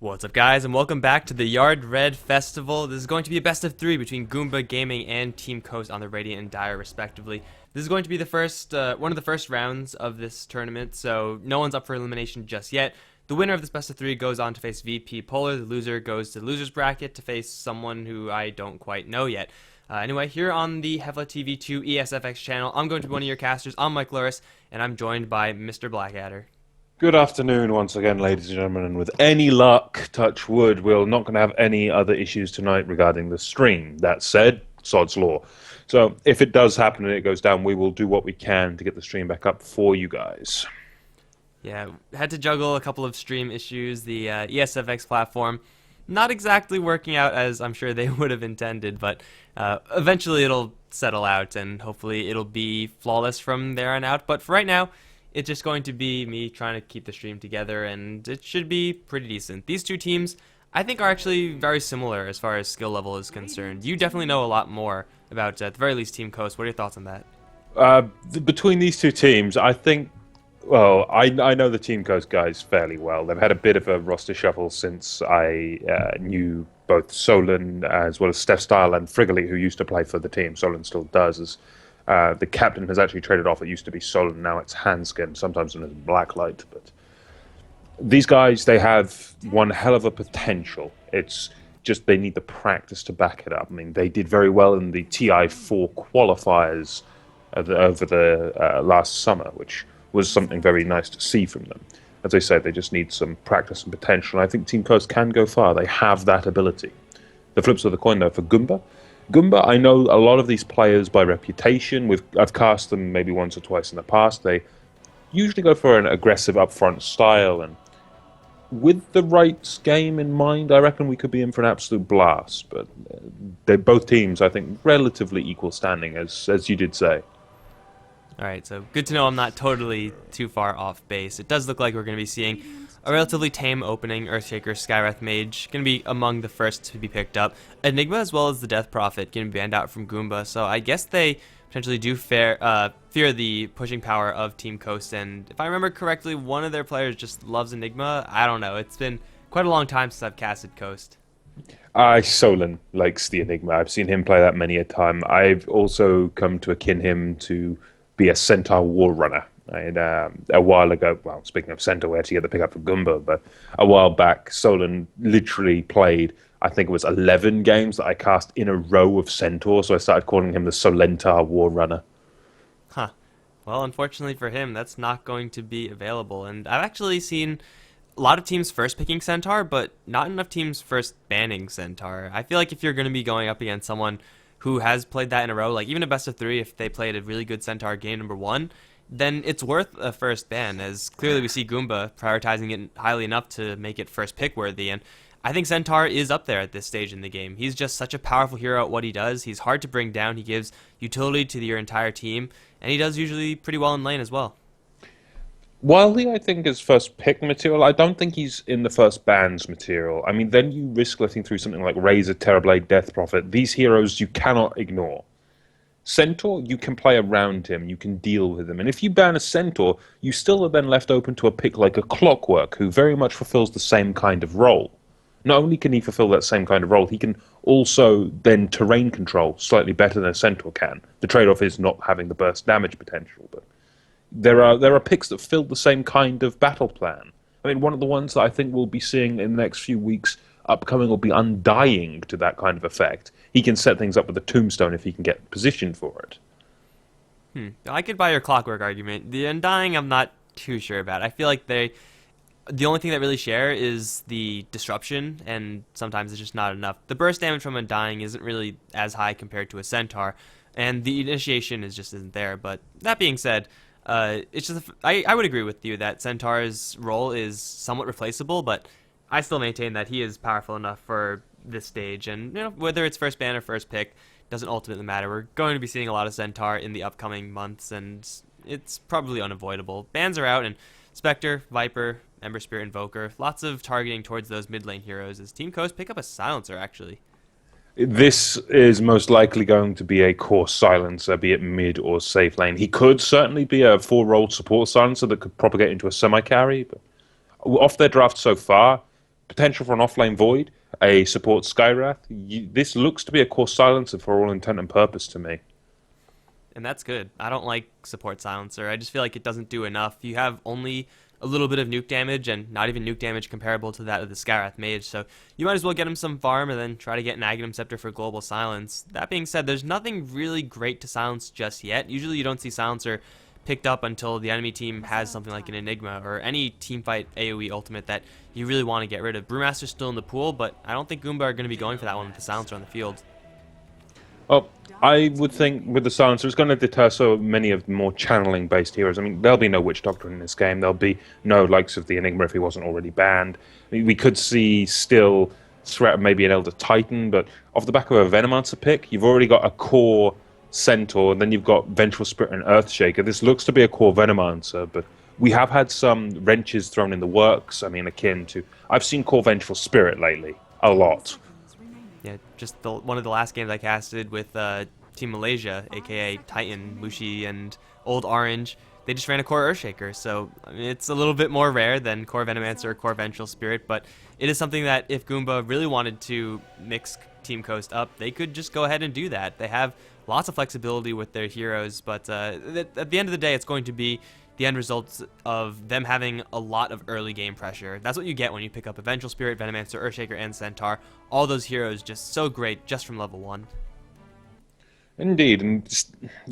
What's up, guys, and welcome back to the Yard Red Festival. This is going to be a best of three between Goomba Gaming and Team Coast on the Radiant and Dire, respectively. This is going to be the first, one of the first rounds of this tournament, so no one's up for elimination just yet. The winner of this best of three goes on to face VP Polar. The loser goes to the loser's bracket to face someone who I don't quite know yet. Anyway, here on the HeflaTV 2 ESFX channel, I'm going to be one of your casters. I'm Mike Luris, and I'm joined by Mr. Blackadder. Good afternoon once again, ladies and gentlemen, and with any luck, touch wood, we're not going to have any other issues tonight regarding the stream. That said, sod's law. So if it does happen and it goes down, we will do what we can to get the stream back up for you guys. Yeah, had to juggle a couple of stream issues. The ESFX platform not exactly working out as I'm sure they would have intended, but eventually it'll settle out and hopefully it'll be flawless from there on out. But for right now, it's just going to be me trying to keep the stream together, and it should be pretty decent. These two teams, I think, are actually very similar as far as skill level is concerned. You definitely know a lot more about, at the very least, Team Coast. What are your thoughts on that? Between these two teams, I think, well, I know the Team Coast guys fairly well. They've had a bit of a roster shuffle since I knew both Solon as well as Steph Style and Frigoli, who used to play for the team. Solon still does, as the captain has actually traded off. It used to be Solon, now it's Hanskin, sometimes known as Blacklight. But these guys, they have one hell of a potential. It's just they need the practice to back it up. I mean, they did very well in the TI4 qualifiers over the last summer, which was something very nice to see from them. As I said, they just need some practice and potential. And I think Team Coast can go far. They have that ability. The flip side of the coin, though, for Goomba, I know a lot of these players by reputation. I've cast them maybe once or twice in the past. They usually go for an aggressive upfront style, and with the right game in mind, I reckon we could be in for an absolute blast. But they're both teams, I think, relatively equal standing, as you did say. Alright, so good to know I'm not totally too far off base. It does look like we're going to be seeing a relatively tame opening. Earthshaker, Skywrath Mage, going to be among the first to be picked up. Enigma as well as the Death Prophet getting banned out from Goomba, so I guess they potentially do fear the pushing power of Team Coast, and if I remember correctly, one of their players just loves Enigma. I don't know, it's been quite a long time since I've casted Coast. Solon likes the Enigma. I've seen him play that many a time. I've also come to akin him to be a Centaur War Runner. And a while ago, well, speaking of Centaur, we had to get the pickup for Goomba, but a while back, Solon literally played, I think it was 11 games that I cast in a row of Centaur, so I started calling him the Solentar War Runner. Huh. Well, unfortunately for him, that's not going to be available, and I've actually seen a lot of teams first picking Centaur, but not enough teams first banning Centaur. I feel like if you're going to be going up against someone who has played that in a row, like even a best of three, if they played a really good Centaur game number one, then it's worth a first ban, as clearly we see Goomba prioritizing it highly enough to make it first pick worthy, and I think Centaur is up there at this stage in the game. He's just such a powerful hero at what he does. He's hard to bring down. He gives utility to your entire team, and he does usually pretty well in lane as well. While I think is first pick material, I don't think he's in the first ban's material. I mean, then you risk letting through something like Razor, Terrorblade, Death Prophet. These heroes you cannot ignore. Centaur, you can play around him, you can deal with him. And if you ban a Centaur, you still are then left open to a pick like a Clockwork, who very much fulfills the same kind of role. Not only can he fulfill that same kind of role, he can also then terrain control slightly better than a Centaur can. The trade-off is not having the burst damage potential, but there are picks that fill the same kind of battle plan. I mean, one of the ones that I think we'll be seeing in the next few weeks upcoming will be Undying to that kind of effect. He can set things up with a tombstone if he can get positioned for it. I could buy your Clockwork argument. The Undying, I'm not too sure about. I feel like the only thing that really share is the disruption, and sometimes it's just not enough. The burst damage from Undying isn't really as high compared to a Centaur, and the initiation just isn't there. But that being said, it's just I would agree with you that Centaur's role is somewhat replaceable, but I still maintain that he is powerful enough for this stage, and whether it's first ban or first pick doesn't ultimately matter. We're going to be seeing a lot of Centaur in the upcoming months, and it's probably unavoidable. Bans are out, and Spectre, Viper, Ember Spirit, Invoker, lots of targeting towards those mid lane heroes as Team Coast pick up a Silencer, actually. This is most likely going to be a core silencer, be it mid or safe lane. He could certainly be a 4-role support silencer that could propagate into a semi-carry, but off their draft so far, potential for an offlane Void, a support Skywrath. This looks to be a core silencer for all intent and purpose to me. And that's good. I don't like support silencer. I just feel like it doesn't do enough. You have only a little bit of nuke damage, and not even nuke damage comparable to that of the Skywrath Mage, so you might as well get him some farm and then try to get an Aghanim Scepter for global silence. That being said, there's nothing really great to silence just yet. Usually you don't see silencer picked up until the enemy team has something like an Enigma or any teamfight AoE ultimate that you really want to get rid of. Brewmaster's still in the pool, but I don't think Goomba are going to be going for that one with the silencer on the field. Well, I would think with the silencer, it's going to deter so many of the more channeling-based heroes. I mean, there'll be no Witch Doctor in this game. There'll be no likes of the Enigma if he wasn't already banned. I mean, we could see still threat of maybe an Elder Titan, but off the back of a Venomancer pick, you've already got a core Centaur, and then you've got Vengeful Spirit and Earthshaker. This looks to be a core Venomancer, but we have had some wrenches thrown in the works. I mean, akin to... I've seen core Vengeful Spirit lately. A lot. Yeah, just one of the last games I casted with Team Malaysia, aka Titan, Mushi, and Old Orange. They just ran a core Earthshaker, so I mean, it's a little bit more rare than core Venomancer or core Vengeful Spirit, but it is something that if Goomba really wanted to mix Team Coast up, they could just go ahead and do that. They have lots of flexibility with their heroes, but at the end of the day, it's going to be the end results of them having a lot of early game pressure. That's what you get when you pick up a Vengeful Spirit, Venomancer, Earthshaker, and Centaur. All those heroes just so great just from level 1. Indeed, and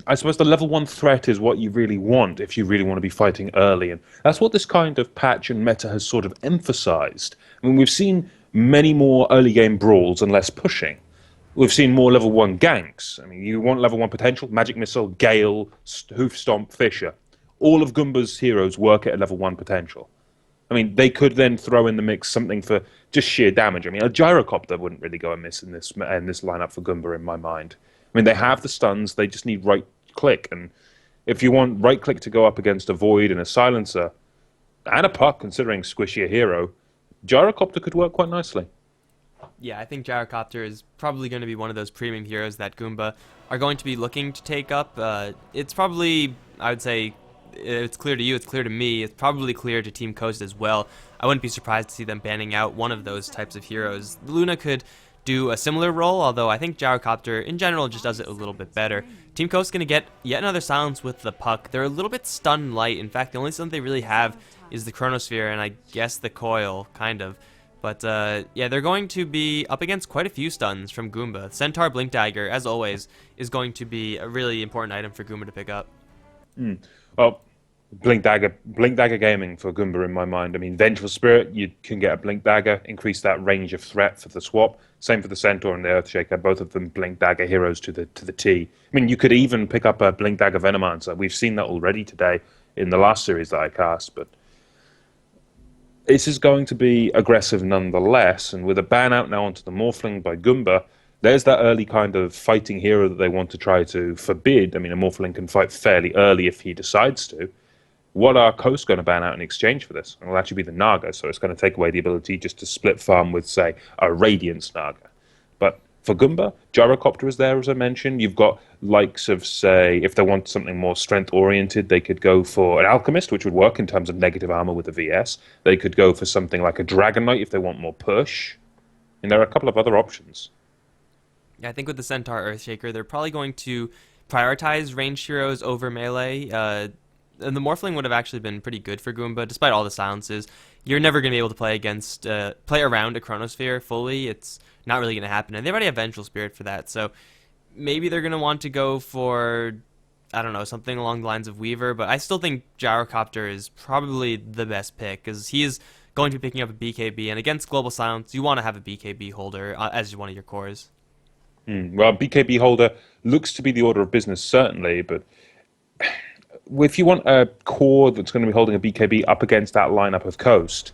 I suppose the level 1 threat is what you really want if you really want to be fighting early, and that's what this kind of patch and meta has sort of emphasized. I mean, we've seen many more early game brawls and less pushing. We've seen more level 1 ganks. I mean, you want level 1 potential, Magic Missile, Gale, Hoof Stomp, Fisher. All of Goomba's heroes work at a level 1 potential. I mean, they could then throw in the mix something for just sheer damage. I mean, a Gyrocopter wouldn't really go amiss in this lineup for Goomba in my mind. I mean, they have the stuns, they just need right click. And if you want right click to go up against a Void and a Silencer, and a Puck, considering squishy a hero, Gyrocopter could work quite nicely. Yeah, I think Gyrocopter is probably going to be one of those premium heroes that Goomba are going to be looking to take up. It's probably, I would say, it's clear to you, it's clear to me, it's probably clear to Team Coast as well. I wouldn't be surprised to see them banning out one of those types of heroes. Luna could do a similar role, although I think Gyrocopter in general just does it a little bit better. Team Coast going to get yet another silence with the Puck. They're a little bit stun light. In fact, the only stun they really have is the Chronosphere and I guess the Coil, kind of. But yeah, they're going to be up against quite a few stuns from Goomba. Centaur Blink Dagger, as always, is going to be a really important item for Goomba to pick up. Well, Blink Dagger gaming for Goomba in my mind. I mean, Vengeful Spirit, you can get a Blink Dagger, increase that range of threat for the swap. Same for the Centaur and the Earthshaker, both of them Blink Dagger heroes to the T. I mean, you could even pick up a Blink Dagger Venomancer. We've seen that already today in the last series that I cast, but this is going to be aggressive nonetheless, and with a ban out now onto the Morphling by Goomba, there's that early kind of fighting hero that they want to try to forbid. I mean, a Morphling can fight fairly early if he decides to. What are Coast going to ban out in exchange for this? It'll actually be the Naga, so it's going to take away the ability just to split farm with, say, a Radiance Naga. But for Goomba, Gyrocopter is there, as I mentioned. You've got likes of, say, if they want something more strength-oriented, they could go for an Alchemist, which would work in terms of negative armor with a VS. They could go for something like a Dragon Knight if they want more push. And there are a couple of other options. Yeah, I think with the Centaur Earthshaker, they're probably going to prioritize ranged heroes over melee. And the Morphling would have actually been pretty good for Goomba, despite all the silences. You're never going to be able to play around a Chronosphere fully. It's not really going to happen. And they already have Vengeful Spirit for that, so maybe they're going to want to go for, I don't know, something along the lines of Weaver, but I still think Gyrocopter is probably the best pick, because he is going to be picking up a BKB, and against Global Silence, you want to have a BKB holder as one of your cores. Well, BKB holder looks to be the order of business, certainly, but if you want a core that's going to be holding a BKB up against that lineup of Coast,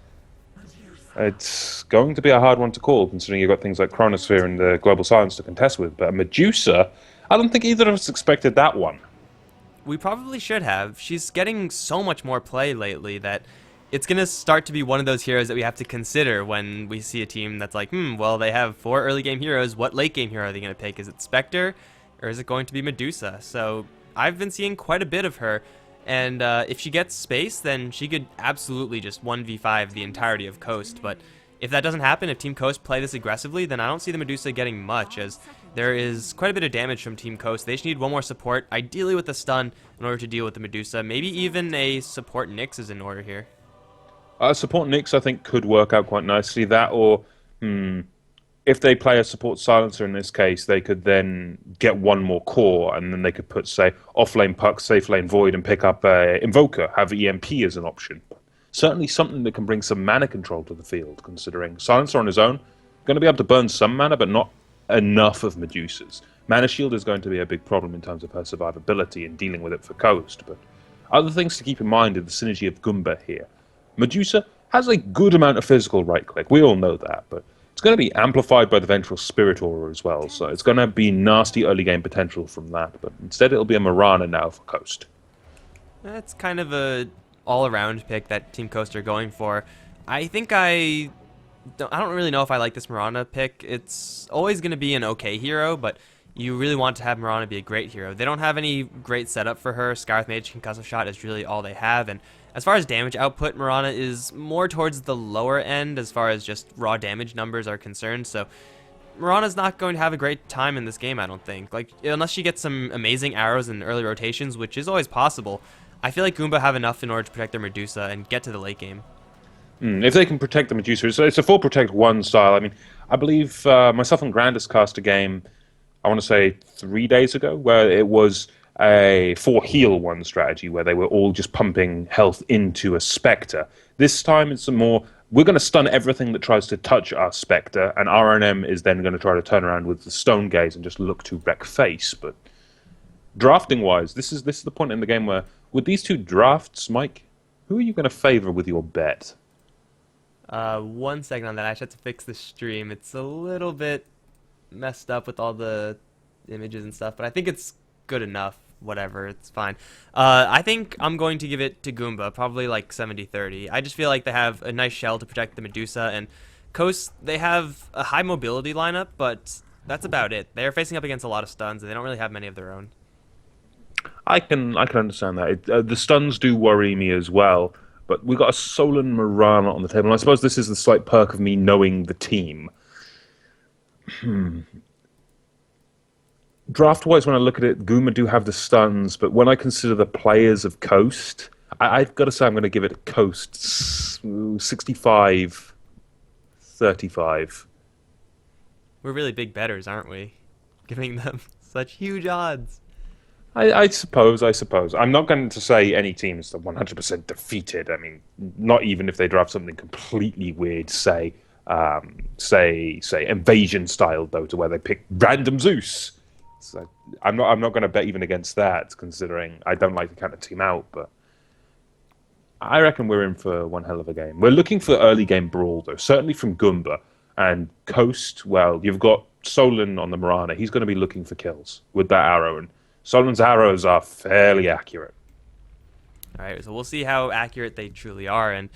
it's going to be a hard one to call, considering you've got things like Chronosphere and the Global Silence to contest with. But Medusa, I don't think either of us expected that one. We probably should have. She's getting so much more play lately that it's going to start to be one of those heroes that we have to consider when we see a team that's like, well, they have 4 early game heroes. What late game hero are they going to pick? Is it Spectre, or is it going to be Medusa? So I've been seeing quite a bit of her, and if she gets space, then she could absolutely just 1v5 the entirety of Coast. But if that doesn't happen, if Team Coast play this aggressively, then I don't see the Medusa getting much, as there is quite a bit of damage from Team Coast. They just need one more support, ideally with a stun, in order to deal with the Medusa. Maybe even a support Nyx is in order here. Support Nyx, I think, could work out quite nicely. That or, if they play a support Silencer in this case, they could then get one more core, and then they could put, say, off-lane Puck, safe lane Void, and pick up a Invoker, have EMP as an option. Certainly something that can bring some mana control to the field, considering Silencer on his own, going to be able to burn some mana, but not enough of Medusas. Mana Shield is going to be a big problem in terms of her survivability and dealing with it for Coast, but other things to keep in mind are the synergy of Goomba here. Medusa has a good amount of physical right-click, we all know that, but it's going to be amplified by the Vengeful Spirit Aura as well, so it's going to be nasty early game potential from that, but instead it'll be a Mirana now for Coast. That's kind of a all-around pick that Team Coast are going for. I think I don't really know if I like this Mirana pick. It's always going to be an okay hero, but you really want to have Mirana be a great hero. They don't have any great setup for her. Scarlet Mage Concussive Shot is really all they have, and as far as damage output, Mirana is more towards the lower end as far as just raw damage numbers are concerned, so Mirana's not going to have a great time in this game, I don't think. Like, unless she gets some amazing arrows in early rotations, which is always possible, I feel like Goomba have enough in order to protect their Medusa and get to the late game. If they can protect the Medusa, it's a full protect one style. I mean, I believe myself and Grandis cast a game, I want to say 3 days ago, where it was a 4 heal one strategy where they were all just pumping health into a Spectre. This time it's a more, we're going to stun everything that tries to touch our Spectre, and RNM is then going to try to turn around with the Stone Gaze and just look to wreck face. But drafting wise, this is the point in the game where, with these two drafts, Mike, who are you going to favor with your bet? 1 second on that. I just have to fix the stream. It's a little bit messed up with all the images and stuff, but I think it's good enough. Whatever, it's fine. I think I'm going to give it to Goomba, probably like 70-30. I just feel like they have a nice shell to protect the Medusa, and Coast, they have a high mobility lineup, but that's about it. They're facing up against a lot of stuns, and they don't really have many of their own. I can understand that. The stuns do worry me as well, but we've got a Solan Mirana on the table, and I suppose this is the slight perk of me knowing the team. Draft-wise, when I look at it, Goomba do have the stuns, but when I consider the players of Coast, I've got to say I'm going to give it Coast 65-35. We're really big bettors, aren't we? Giving them such huge odds. I suppose. I'm not going to say any team's 100% defeated. I mean, not even if they draft something completely weird, say invasion-style Dota, where they pick random Zeus. So I'm not going to bet even against that, considering I don't like to count a team out, but I reckon we're in for one hell of a game. We're looking for early game brawl, though, certainly from Goomba. And Coast, well, you've got Solan on the Mirana. He's going to be looking for kills with that arrow, and Solan's arrows are fairly accurate. All right, so we'll see how accurate they truly are, and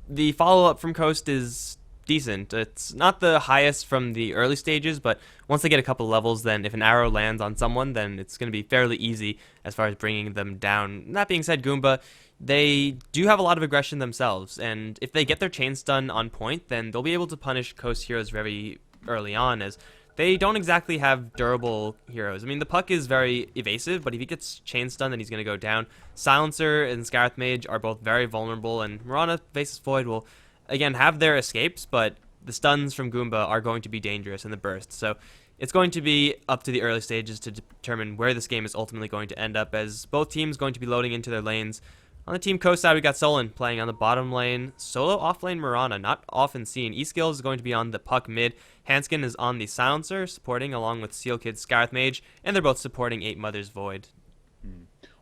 the follow-up from Coast is decent. It's not the highest from the early stages, but once they get a couple levels, then if an arrow lands on someone, then it's going to be fairly easy as far as bringing them down. That being said, Goomba, they do have a lot of aggression themselves, and if they get their chain stun on point, then they'll be able to punish Coast heroes very early on, as they don't exactly have durable heroes. I mean, the Puck is very evasive, but if he gets chain stun, then he's going to go down. Silencer and Scarlet Mage are both very vulnerable, and Mirana Faceless Void will again have their escapes, but the stuns from Goomba are going to be dangerous in the burst. So it's going to be up to the early stages to determine where this game is ultimately going to end up, as both teams going to be loading into their lanes. On the Team Coast side, we got Solan playing on the bottom lane. Solo off-lane Mirana, not often seen. E-Skill is going to be on the Puck mid. Hanskin is on the Silencer, supporting along with Seal Kid's Scarlet Mage, and they're both supporting 8 Mother's Void.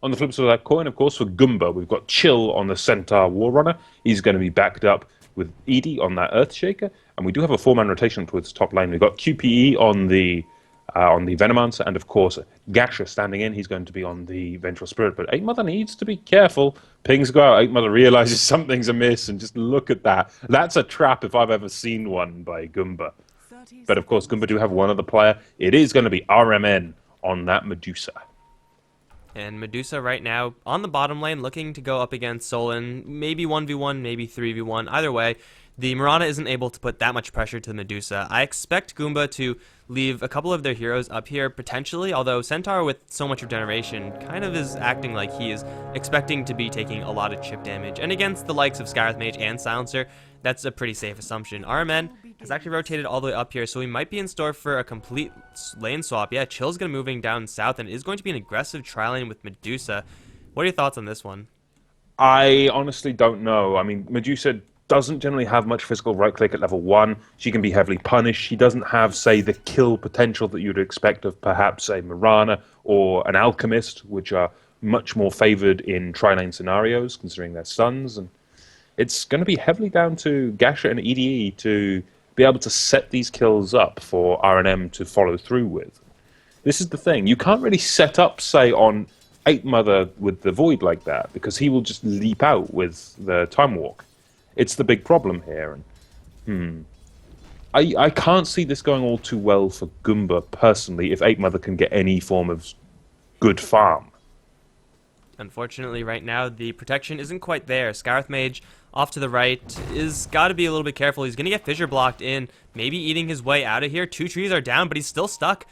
On the flip side of that coin, of course, for Goomba, we've got Chill on the Centaur Warrunner. He's going to be backed up with Edie on that Earthshaker, and we do have a 4-man rotation towards the top lane. We've got QPE on the Venomancer, and of course Gasha standing in. He's going to be on the Vengeful Spirit, but 8 Mother needs to be careful. Pings go out, 8 Mother realizes something's amiss, and just look at that. That's a trap if I've ever seen one by Goomba. But of course, Goomba do have one other player. It is going to be RMN on that Medusa. And Medusa right now on the bottom lane looking to go up against Solan, maybe 1v1, maybe 3v1. Either way, the Mirana isn't able to put that much pressure to the Medusa. I expect Goomba to leave a couple of their heroes up here potentially, although Centaur with so much regeneration kind of is acting like he is expecting to be taking a lot of chip damage. And against the likes of Skywrath Mage and Silencer, that's a pretty safe assumption. RMN has actually rotated all the way up here, so we might be in store for a complete lane swap. Yeah, Chill's going to moving down south, and it is going to be an aggressive tri-lane with Medusa. What are your thoughts on this one? I honestly don't know. I mean, Medusa doesn't generally have much physical right-click at level 1. She can be heavily punished. She doesn't have, say, the kill potential that you'd expect of perhaps a Mirana or an Alchemist, which are much more favored in tri-lane scenarios, considering their stuns. And it's going to be heavily down to Gasha and EDE to be able to set these kills up for RNM to follow through with. This is the thing. You can't really set up, say, on 8 Mother with the Void like that, because he will just leap out with the Time Walk. It's the big problem here. And, I can't see this going all too well for Goomba, personally, if 8 Mother can get any form of good farm. Unfortunately, right now, the protection isn't quite there. Skywrath Mage off to the right is got to be a little bit careful. He's going to get fissure blocked in, maybe eating his way out of here. 2 trees are down, but he's still stuck.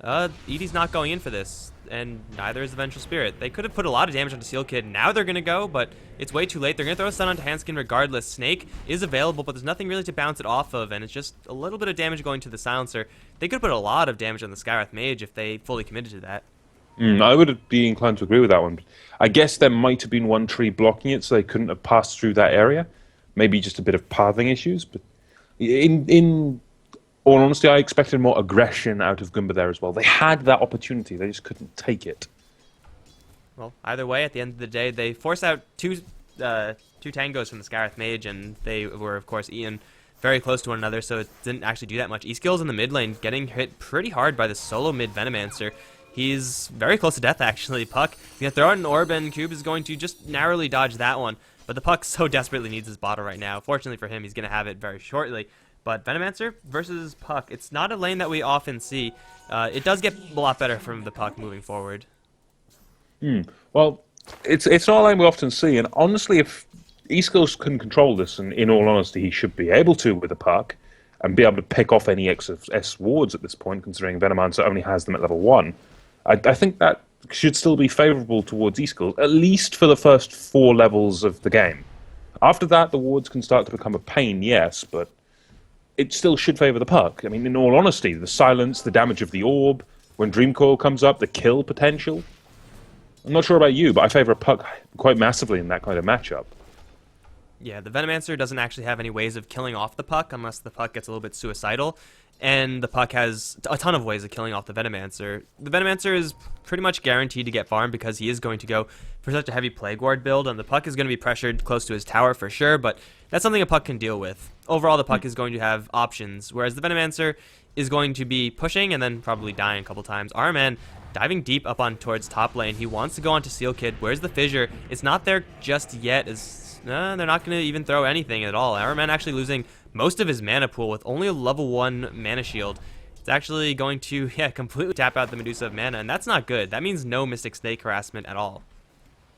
Edie's not going in for this, and neither is the Vengeful Spirit. They could have put a lot of damage onto Seal Kid. Now they're going to go, but it's way too late. They're going to throw a stun onto Handskin regardless. Snake is available, but there's nothing really to bounce it off of, and it's just a little bit of damage going to the Silencer. They could put a lot of damage on the Skywrath Mage if they fully committed to that. I would be inclined to agree with that one. I guess there might have been one tree blocking it, so they couldn't have passed through that area. Maybe just a bit of pathing issues, but in all honesty, I expected more aggression out of Goomba there as well. They had that opportunity, they just couldn't take it. Well, either way, at the end of the day, they force out two tangos from the Skywrath Mage, and they were, of course, eaten very close to one another, so it didn't actually do that much. E-Skill's in the mid lane, getting hit pretty hard by the solo mid Venomancer. He's very close to death, actually. Puck, he's going to throw out an orb, and Cube is going to just narrowly dodge that one. But the Puck so desperately needs his bottle right now. Fortunately for him, he's going to have it very shortly. But Venomancer versus Puck, it's not a lane that we often see. It does get a lot better from the Puck moving forward. Well, it's not a lane we often see, and honestly, if E-Skills can control this, and in all honesty, he should be able to with a Puck, and be able to pick off any S wards at this point, considering Venomancer only has them at level 1, I think that should still be favourable towards E-Skills, at least for the first 4 levels of the game. After that, the wards can start to become a pain, yes, but it still should favour the Puck. I mean, in all honesty, the silence, the damage of the orb, when Dream Coil comes up, the kill potential. I'm not sure about you, but I favour a Puck quite massively in that kind of matchup. Yeah, the Venomancer doesn't actually have any ways of killing off the Puck unless the Puck gets a little bit suicidal. And the Puck has a ton of ways of killing off the Venomancer. The Venomancer is pretty much guaranteed to get farmed because he is going to go for such a heavy Plague Ward build, and the Puck is going to be pressured close to his tower for sure, but that's something a Puck can deal with. Overall, the Puck is going to have options, whereas the Venomancer is going to be pushing and then probably dying a couple times. Arman diving deep up on towards top lane. He wants to go onto Seal Kid. Where's the fissure? It's not there just yet. They're not going to even throw anything at all. Arman actually losing most of his mana pool with only a level 1 mana shield. It's actually going to, completely tap out the Medusa of mana, and that's not good. That means no Mystic Snake harassment at all.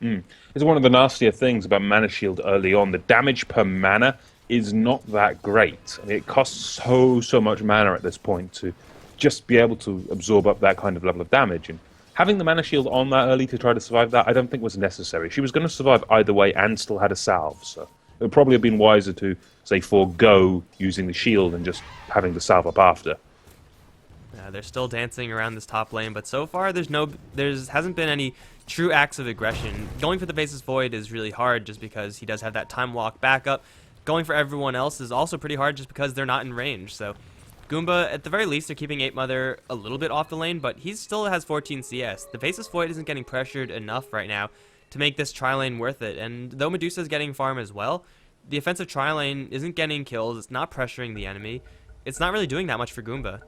It's one of the nastier things about Mana Shield early on. The damage per mana is not that great. I mean, it costs so much mana at this point to just be able to absorb up that kind of level of damage. And having the Mana Shield on that early to try to survive that, I don't think was necessary. She was going to survive either way and still had a salve, so it would probably have been wiser to, say, forego using the shield and just having the salve up after. They're still dancing around this top lane, but so far there hasn't been any true acts of aggression. Going for the Faceless Void is really hard just because he does have that Time Walk backup. Going for everyone else is also pretty hard just because they're not in range. So Goomba, at the very least, they're keeping 8 Mother a little bit off the lane, but he still has 14 CS. The Faceless Void isn't getting pressured enough right now to make this tri-lane worth it. And though Medusa's getting farm as well, the offensive tri-lane isn't getting kills. It's not pressuring the enemy. It's not really doing that much for Goomba.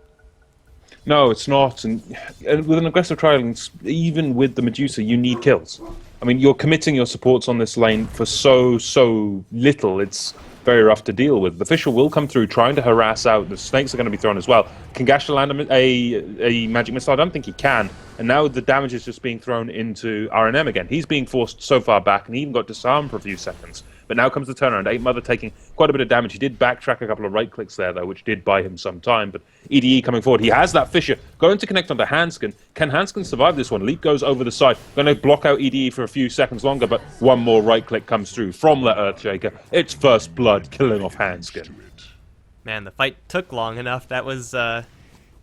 No, it's not. And with an aggressive tri-lane, even with the Medusa, you need kills. I mean, you're committing your supports on this lane for so little. It's very rough to deal with. The Fissure will come through trying to harass out. The Snakes are going to be thrown as well. Can Gasha land a Magic Missile? I don't think he can. And now the damage is just being thrown into RNM again. He's being forced so far back, and he even got disarmed for a few seconds. But now comes the turnaround. 8 Mother taking quite a bit of damage. He did backtrack a couple of right clicks there, though, which did buy him some time. But EDE coming forward. He has that Fissure. Going to connect onto Hanskin. Can Hanskin survive this one? Leap goes over the side. Going to block out EDE for a few seconds longer, but one more right click comes through from the Earthshaker. It's first blood, killing off Hanskin. Man, the fight took long enough. That was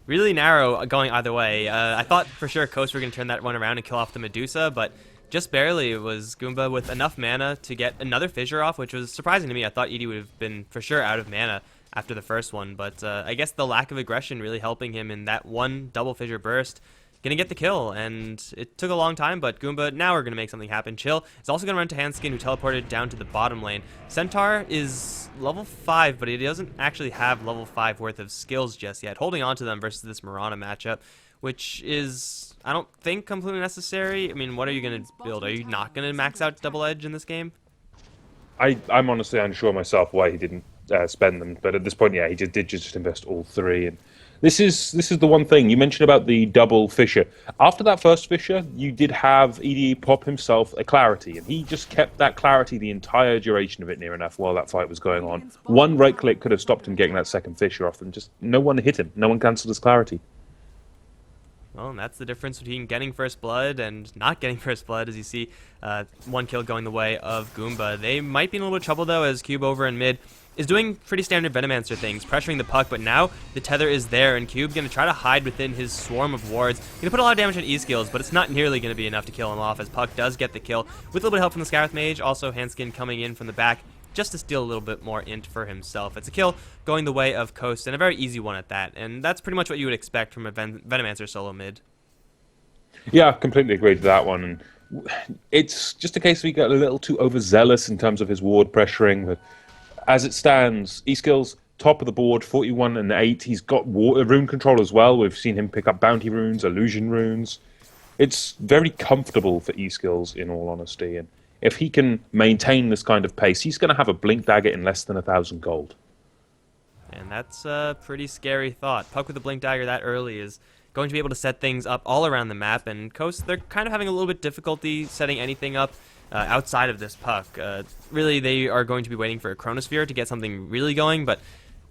really narrow going either way. I thought for sure Coast were going to turn that one around and kill off the Medusa, but just barely. It was Goomba with enough mana to get another Fissure off, which was surprising to me. I thought Edie would have been for sure out of mana after the first one, but I guess the lack of aggression really helping him in that one double Fissure burst. Gonna get the kill, and it took a long time, but Goomba now are gonna make something happen. Chill is also gonna run to Hanskin, who teleported down to the bottom lane. Centaur is level 5, but he doesn't actually have level 5 worth of skills just yet, holding on to them versus this Mirana matchup, which is, I don't think, completely necessary. I mean, what are you gonna build? Are you not gonna max out Double Edge in this game? I'm honestly unsure myself why he didn't spend them, but at this point, yeah, he did just invest all 3. And this is the one thing you mentioned about the double Fissure. After that first Fissure, you did have EDE pop himself a Clarity, and he just kept that Clarity the entire duration of it near enough while that fight was going on. One right click could have stopped him getting that second Fissure off, and just no one hit him. No one cancelled his Clarity. Well, and that's the difference between getting first blood and not getting first blood, as you see one kill going the way of Goomba. They might be in a little bit of trouble, though, as Cube over in mid is doing pretty standard Venomancer things, pressuring the puck, but now the tether is there, and Cube's going to try to hide within his swarm of wards. He's going to put a lot of damage on E-skills, but it's not nearly going to be enough to kill him off, as Puck does get the kill, with a little bit of help from the Scarith Mage, also Hanskin coming in from the back, just to steal a little bit more int for himself. It's a kill going the way of Coast, and a very easy one at that, and that's pretty much what you would expect from a Venomancer solo mid. Yeah, completely agree to that one. It's just a case we got a little too overzealous in terms of his ward pressuring, but as it stands, E-skills, top of the board, 41 and 8. He's got rune control as well. We've seen him pick up bounty runes, illusion runes. It's very comfortable for E-skills, in all honesty. And if he can maintain this kind of pace, he's going to have a Blink Dagger in less than 1,000 gold. And that's a pretty scary thought. Puck with a Blink Dagger that early is going to be able to set things up all around the map, and Coast, they're kind of having a little bit difficulty setting anything up outside of this Puck. Really, they are going to be waiting for a Chronosphere to get something really going, but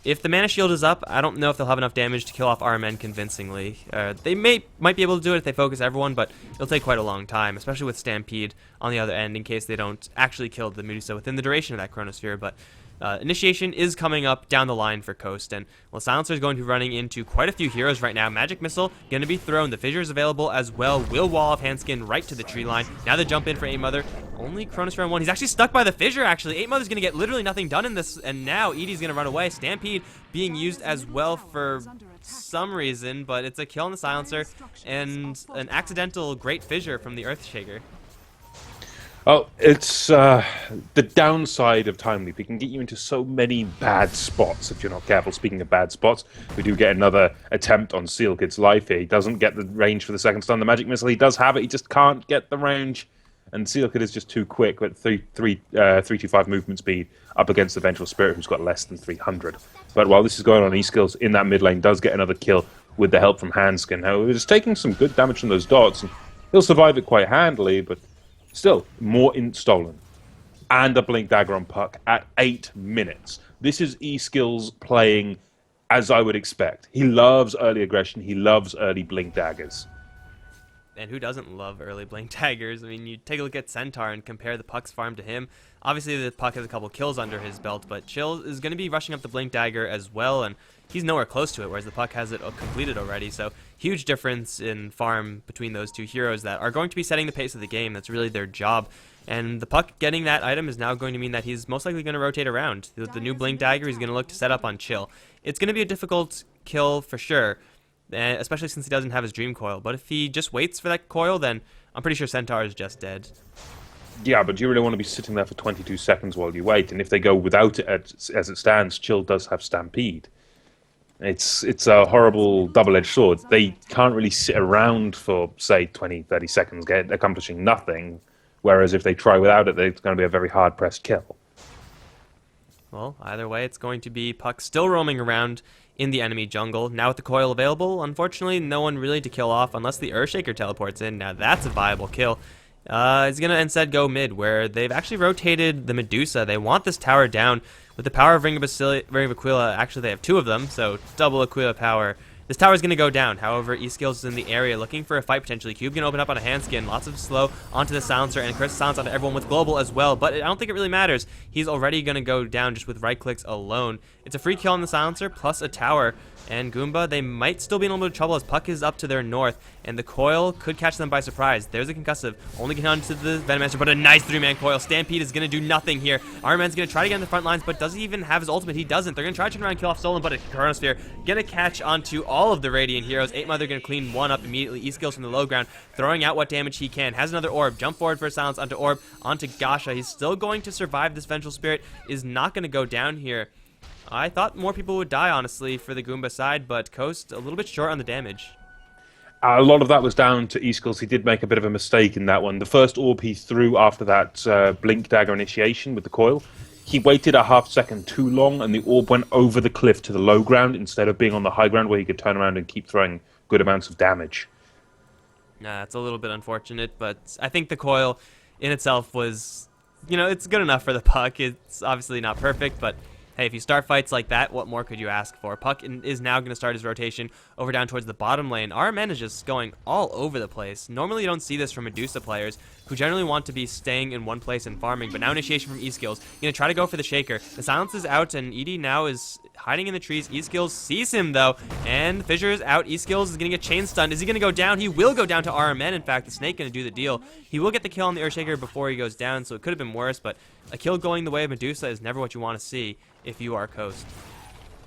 if the Mana Shield is up, I don't know if they'll have enough damage to kill off RMN convincingly. They might be able to do it if they focus everyone, but it'll take quite a long time, especially with Stampede on the other end, in case they don't actually kill the Medusa within the duration of that Chronosphere. But initiation is coming up down the line for Coast, and well, Silencer is going to be running into quite a few heroes right now. Magic Missile going to be thrown. The Fissure is available as well. Will wall off Hanskin right to the tree line. Now they jump in for 8 Mother. Only Chronosphere on 1. He's actually stuck by the Fissure, actually. 8 Mother's going to get literally nothing done in this, and now Edie's going to run away. Stampede being used as well for some reason, but it's a kill on the Silencer and an accidental great Fissure from the Earthshaker. Oh, it's the downside of Time Leap. It can get you into so many bad spots if you're not careful. Speaking of bad spots, we do get another attempt on Seal Kid's life here. He doesn't get the range for the second stun. The Magic Missile, he does have it. He just can't get the range. And Seal Kid is just too quick with 325 movement speed up against the Vengeful Spirit, who's got less than 300. But while this is going on, E-skills in that mid lane does get another kill with the help from Hanskin. Now, he's taking some good damage from those dots, and he'll survive it quite handily, but still, more int stolen. And a Blink Dagger on Puck at 8 minutes. This is E-skills playing as I would expect. He loves early aggression. He loves early Blink Daggers. And who doesn't love early Blink Daggers? I mean, you take a look at Centaur and compare the Puck's farm to him. Obviously, the Puck has a couple kills under his belt, but Chill is going to be rushing up the Blink Dagger as well, and he's nowhere close to it, whereas the Puck has it completed already. So, huge difference in farm between those two heroes that are going to be setting the pace of the game. That's really their job. And the Puck getting that item is now going to mean that he's most likely going to rotate around. With the new Blink Dagger, he's going to look to set up on Chill. It's going to be a difficult kill for sure, especially since he doesn't have his Dream Coil. But if he just waits for that coil, then I'm pretty sure Centaur is just dead. Yeah, but you really want to be sitting there for 22 seconds while you wait. And if they go without it as it stands, Chill does have Stampede. It's a horrible double-edged sword. They can't really sit around for, say, 20, 30 seconds accomplishing nothing. Whereas if they try without it, it's going to be a very hard-pressed kill. Well, either way, it's going to be Puck still roaming around in the enemy jungle. Now with the coil available, unfortunately, no one really to kill off unless the Earthshaker teleports in. Now that's a viable kill. He's going to instead go mid, where they've actually rotated the Medusa. They want this tower down with the power of Ring of Aquila. Actually, they have two of them, so double Aquila power. This tower is going to go down. However, eSkills is in the area looking for a fight potentially. Cube going to open up on a handskin. Lots of slow onto the silencer, and Chris silence onto everyone with global as well. But I don't think it really matters. He's already going to go down just with right clicks alone. It's a free kill on the silencer plus a tower. And Goomba, they might still be in a little bit of trouble as Puck is up to their north, and the coil could catch them by surprise. There's a concussive, only getting onto the Venomancer, but a nice 3-man coil. Stampede is going to do nothing here. Iron Man's going to try to get in the front lines, but does he even have his ultimate? He doesn't. They're going to try to turn around and kill off Solon, but a Chronosphere going to catch onto all of the Radiant heroes. 8 Mother going to clean one up immediately. E-skills from the low ground, throwing out what damage he can. Has another orb. Jump forward for a silence onto orb, onto Gasha. He's still going to survive. This Vengeful Spirit is not going to go down here. I thought more people would die, honestly, for the Goomba side, but Coast a little bit short on the damage. A lot of that was down to eSkills. He did make a bit of a mistake in that one. The first orb he threw after that Blink Dagger initiation with the coil, he waited a half second too long, and the orb went over the cliff to the low ground instead of being on the high ground where he could turn around and keep throwing good amounts of damage. Nah, it's a little bit unfortunate, but I think the coil in itself was, it's good enough for the Puck. It's obviously not perfect, but hey, if you start fights like that, what more could you ask for? Puck is now going to start his rotation over down towards the bottom lane. RMN is just going all over the place. Normally you don't see this from Medusa players, who generally want to be staying in one place and farming, but now initiation from eSkills. Going to try to go for the Shaker. The silence is out, and ED now is hiding in the trees. eSkills sees him, though, and Fissure is out. eSkills is going to get chain stunned. Is he going to go down? He will go down to RMN. In fact, the Snake going to do the deal. He will get the kill on the Earthshaker before he goes down, so it could have been worse, but a kill going the way of Medusa is never what you want to see if you are Coast.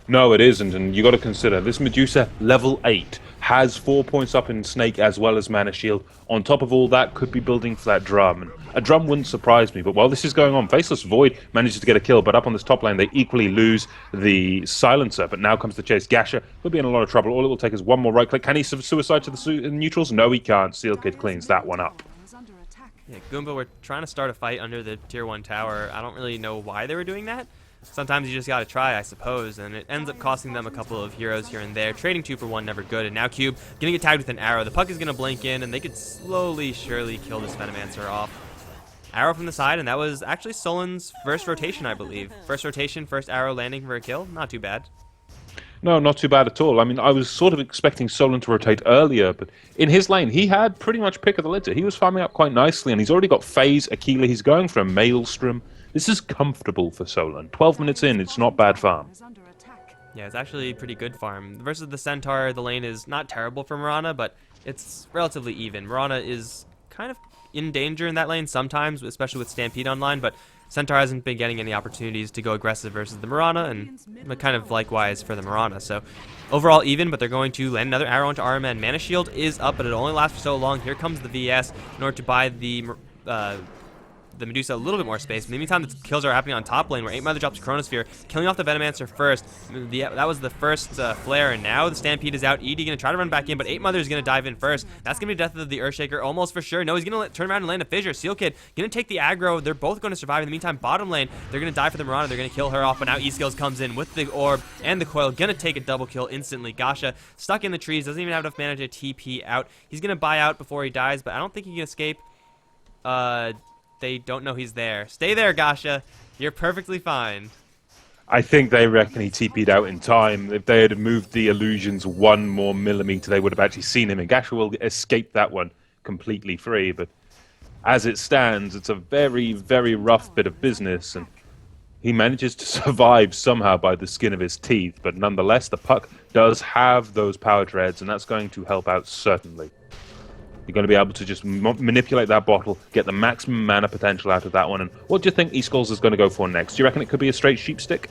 No, it isn't, and you got to consider this Medusa level 8 has 4 points up in Snake as well as Mana Shield. On top of all that, could be building for that drum. And a drum wouldn't surprise me, but while this is going on, Faceless Void manages to get a kill, but up on this top lane, they equally lose the Silencer. But now comes the chase. Gasha will be in a lot of trouble. All it will take is one more right click. Can he suicide to the neutrals? No, he can't. Seal Kid cleans that one up. Yeah, Goomba were trying to start a fight under the tier 1 tower. I don't really know why they were doing that. Sometimes you just gotta try, I suppose, and it ends up costing them a couple of heroes here and there. Trading 2 for 1, never good, and now Cube gonna get tagged with an arrow. The Puck is gonna blink in, and they could slowly, surely kill this Venomancer off. Arrow from the side, and that was actually Solon's first rotation, I believe. First rotation, first arrow landing for a kill. Not too bad. No, not too bad at all. I mean, I was sort of expecting Solon to rotate earlier, but in his lane, he had pretty much pick of the litter. He was farming up quite nicely, and he's already got Phase, Aquila. He's going for a Maelstrom. This is comfortable for Solon. 12 minutes in, it's not bad farm. Yeah, it's actually pretty good farm. Versus the Centaur, the lane is not terrible for Mirana, but it's relatively even. Mirana is kind of in danger in that lane sometimes, especially with Stampede online, but Centaur hasn't been getting any opportunities to go aggressive versus the Mirana, and kind of likewise for the Mirana. So overall even, but they're going to land another arrow into RMN. Mana Shield is up, but it only lasts for so long. Here comes the VS in order to buy the Medusa a little bit more space. In the meantime, the kills are happening on top lane, where 8 Mother drops Chronosphere, killing off the Venomancer first. That was the first flare, and now the Stampede is out. Edie going to try to run back in, but 8 Mother is going to dive in first. That's going to be the death of the Earthshaker, almost for sure. No, he's going to turn around and land a Fissure. Seal Kid going to take the aggro. They're both going to survive. In the meantime, bottom lane, they're going to die for the Mirana. They're going to kill her off, but now eSkills comes in with the orb and the coil. Going to take a double kill instantly. Gasha stuck in the trees, doesn't even have enough mana to TP out. He's going to buy out before he dies, but I don't think he can escape. They don't know he's there. Stay there, Gasha. You're perfectly fine. I think they reckon he TP'd out in time. If they had moved the illusions 1 more millimeter, they would have actually seen him, and Gasha will escape that one completely free. But as it stands, it's a very, very rough bit of business, and he manages to survive somehow by the skin of his teeth. But nonetheless, the Puck does have those power treads, and that's going to help out certainly. You're going to be able to just manipulate that bottle, get the maximum mana potential out of that one. And what do you think eSkulls is going to go for next? Do you reckon it could be a straight sheep stick?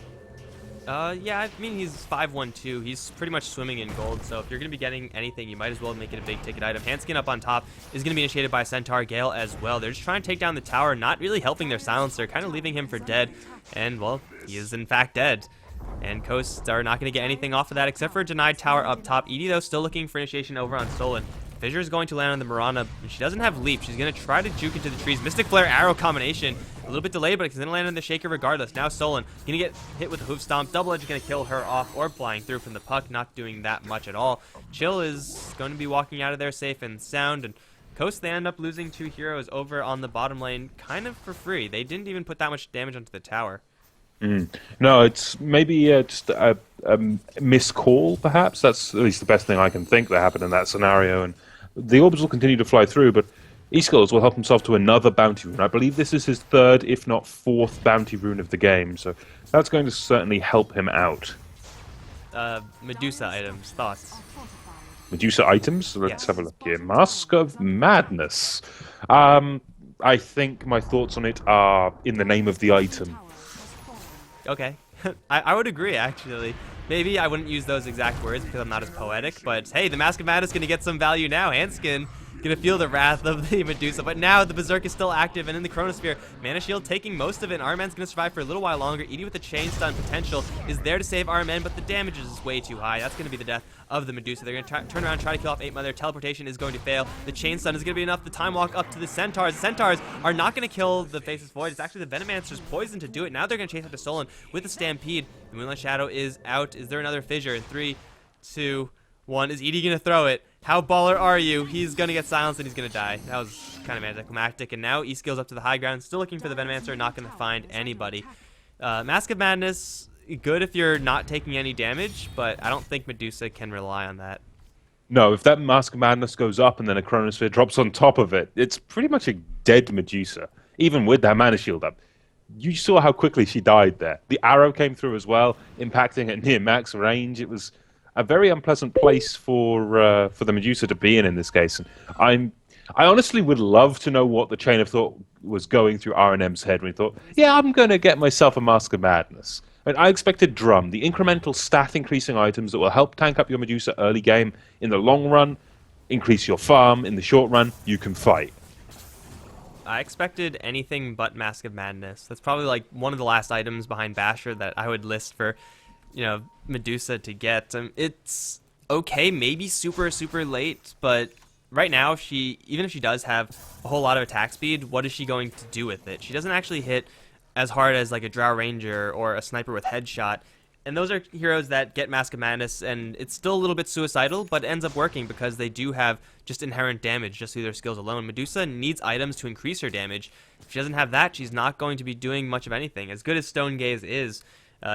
Yeah, I mean, he's 5-1-2. He's pretty much swimming in gold, so if you're going to be getting anything, you might as well make it a big ticket item. Handskin up on top is going to be initiated by Centaur Gale as well. They're just trying to take down the tower, not really helping their silencer, kind of leaving him for dead. And, well, he is in fact dead. And Coasts are not going to get anything off of that except for a denied tower up top. Edie, though, still looking for initiation over on Solon. Fissure is going to land on the Mirana. She doesn't have leap. She's going to try to juke into the trees. Mystic Flare arrow combination. A little bit delayed, but it's going to land on the Shaker regardless. Now Solon going to get hit with the Hoof Stomp. Double Edge is going to kill her off, or flying through from the Puck, not doing that much at all. Chill is going to be walking out of there safe and sound, and Coast, they end up losing 2 heroes over on the bottom lane kind of for free. They didn't even put that much damage onto the tower. No, it's maybe just a miscall, perhaps. That's at least the best thing I can think that happened in that scenario. And the orbs will continue to fly through, but eSkills will help himself to another bounty rune. I believe this is his 3rd, if not 4th, bounty rune of the game, so that's going to certainly help him out. Medusa items, thoughts? Medusa items? Let's Yes. have a look here. Mask of Madness. I think my thoughts on it are in the name of the item. Okay. I would agree, actually. Maybe I wouldn't use those exact words because I'm not as poetic, but hey, the Mask of Madness is going to get some value now. Hanskin going to feel the wrath of the Medusa, but now the Berserk is still active, and in the Chronosphere, Mana Shield taking most of it. Arman's going to survive for a little while longer. Edie with the Chain Stun potential is there to save Arman, but the damage is way too high. That's going to be the death of the Medusa. They're going to turn around and try to kill off 8 Mother. Teleportation is going to fail. The Chain Stun is going to be enough. The Time Walk up to the Centaurs. The Centaurs are not going to kill the Faceless Void. It's actually the Venomancer's poison to do it. Now they're going to chase after Solon with the Stampede. The Moonlight Shadow is out. Is there another fissure? 3, 2, 1. Is Edie going to throw it? How baller are you? He's going to get silenced and he's going to die. That was kind of anticlimactic. And now E-Skills up to the high ground. Still looking for the Venomancer. Not going to find anybody. Mask of Madness, good if you're not taking any damage, but I don't think Medusa can rely on that. No, if that Mask of Madness goes up and then a Chronosphere drops on top of it, it's pretty much a dead Medusa, even with that Mana Shield up. You saw how quickly she died there. The arrow came through as well, impacting at near max range. It was a very unpleasant place for the Medusa to be in this case. And I honestly would love to know what the chain of thought was going through R&M's head when he thought, yeah, I'm going to get myself a Mask of Madness. And I expected Drum, the incremental stat increasing items that will help tank up your Medusa early game. In the long run, increase your farm. In the short run, you can fight. I expected anything but Mask of Madness. That's probably like one of the last items behind Basher that I would list for, Medusa to get. It's okay, maybe super, super late, but right now, even if she does have a whole lot of attack speed, what is she going to do with it? She doesn't actually hit as hard as like a Drow Ranger or a Sniper with Headshot. And those are heroes that get Mask of Madness, and it's still a little bit suicidal, but it ends up working because they do have just inherent damage just through their skills alone. Medusa needs items to increase her damage. If she doesn't have that, she's not going to be doing much of anything. As good as Stone Gaze is,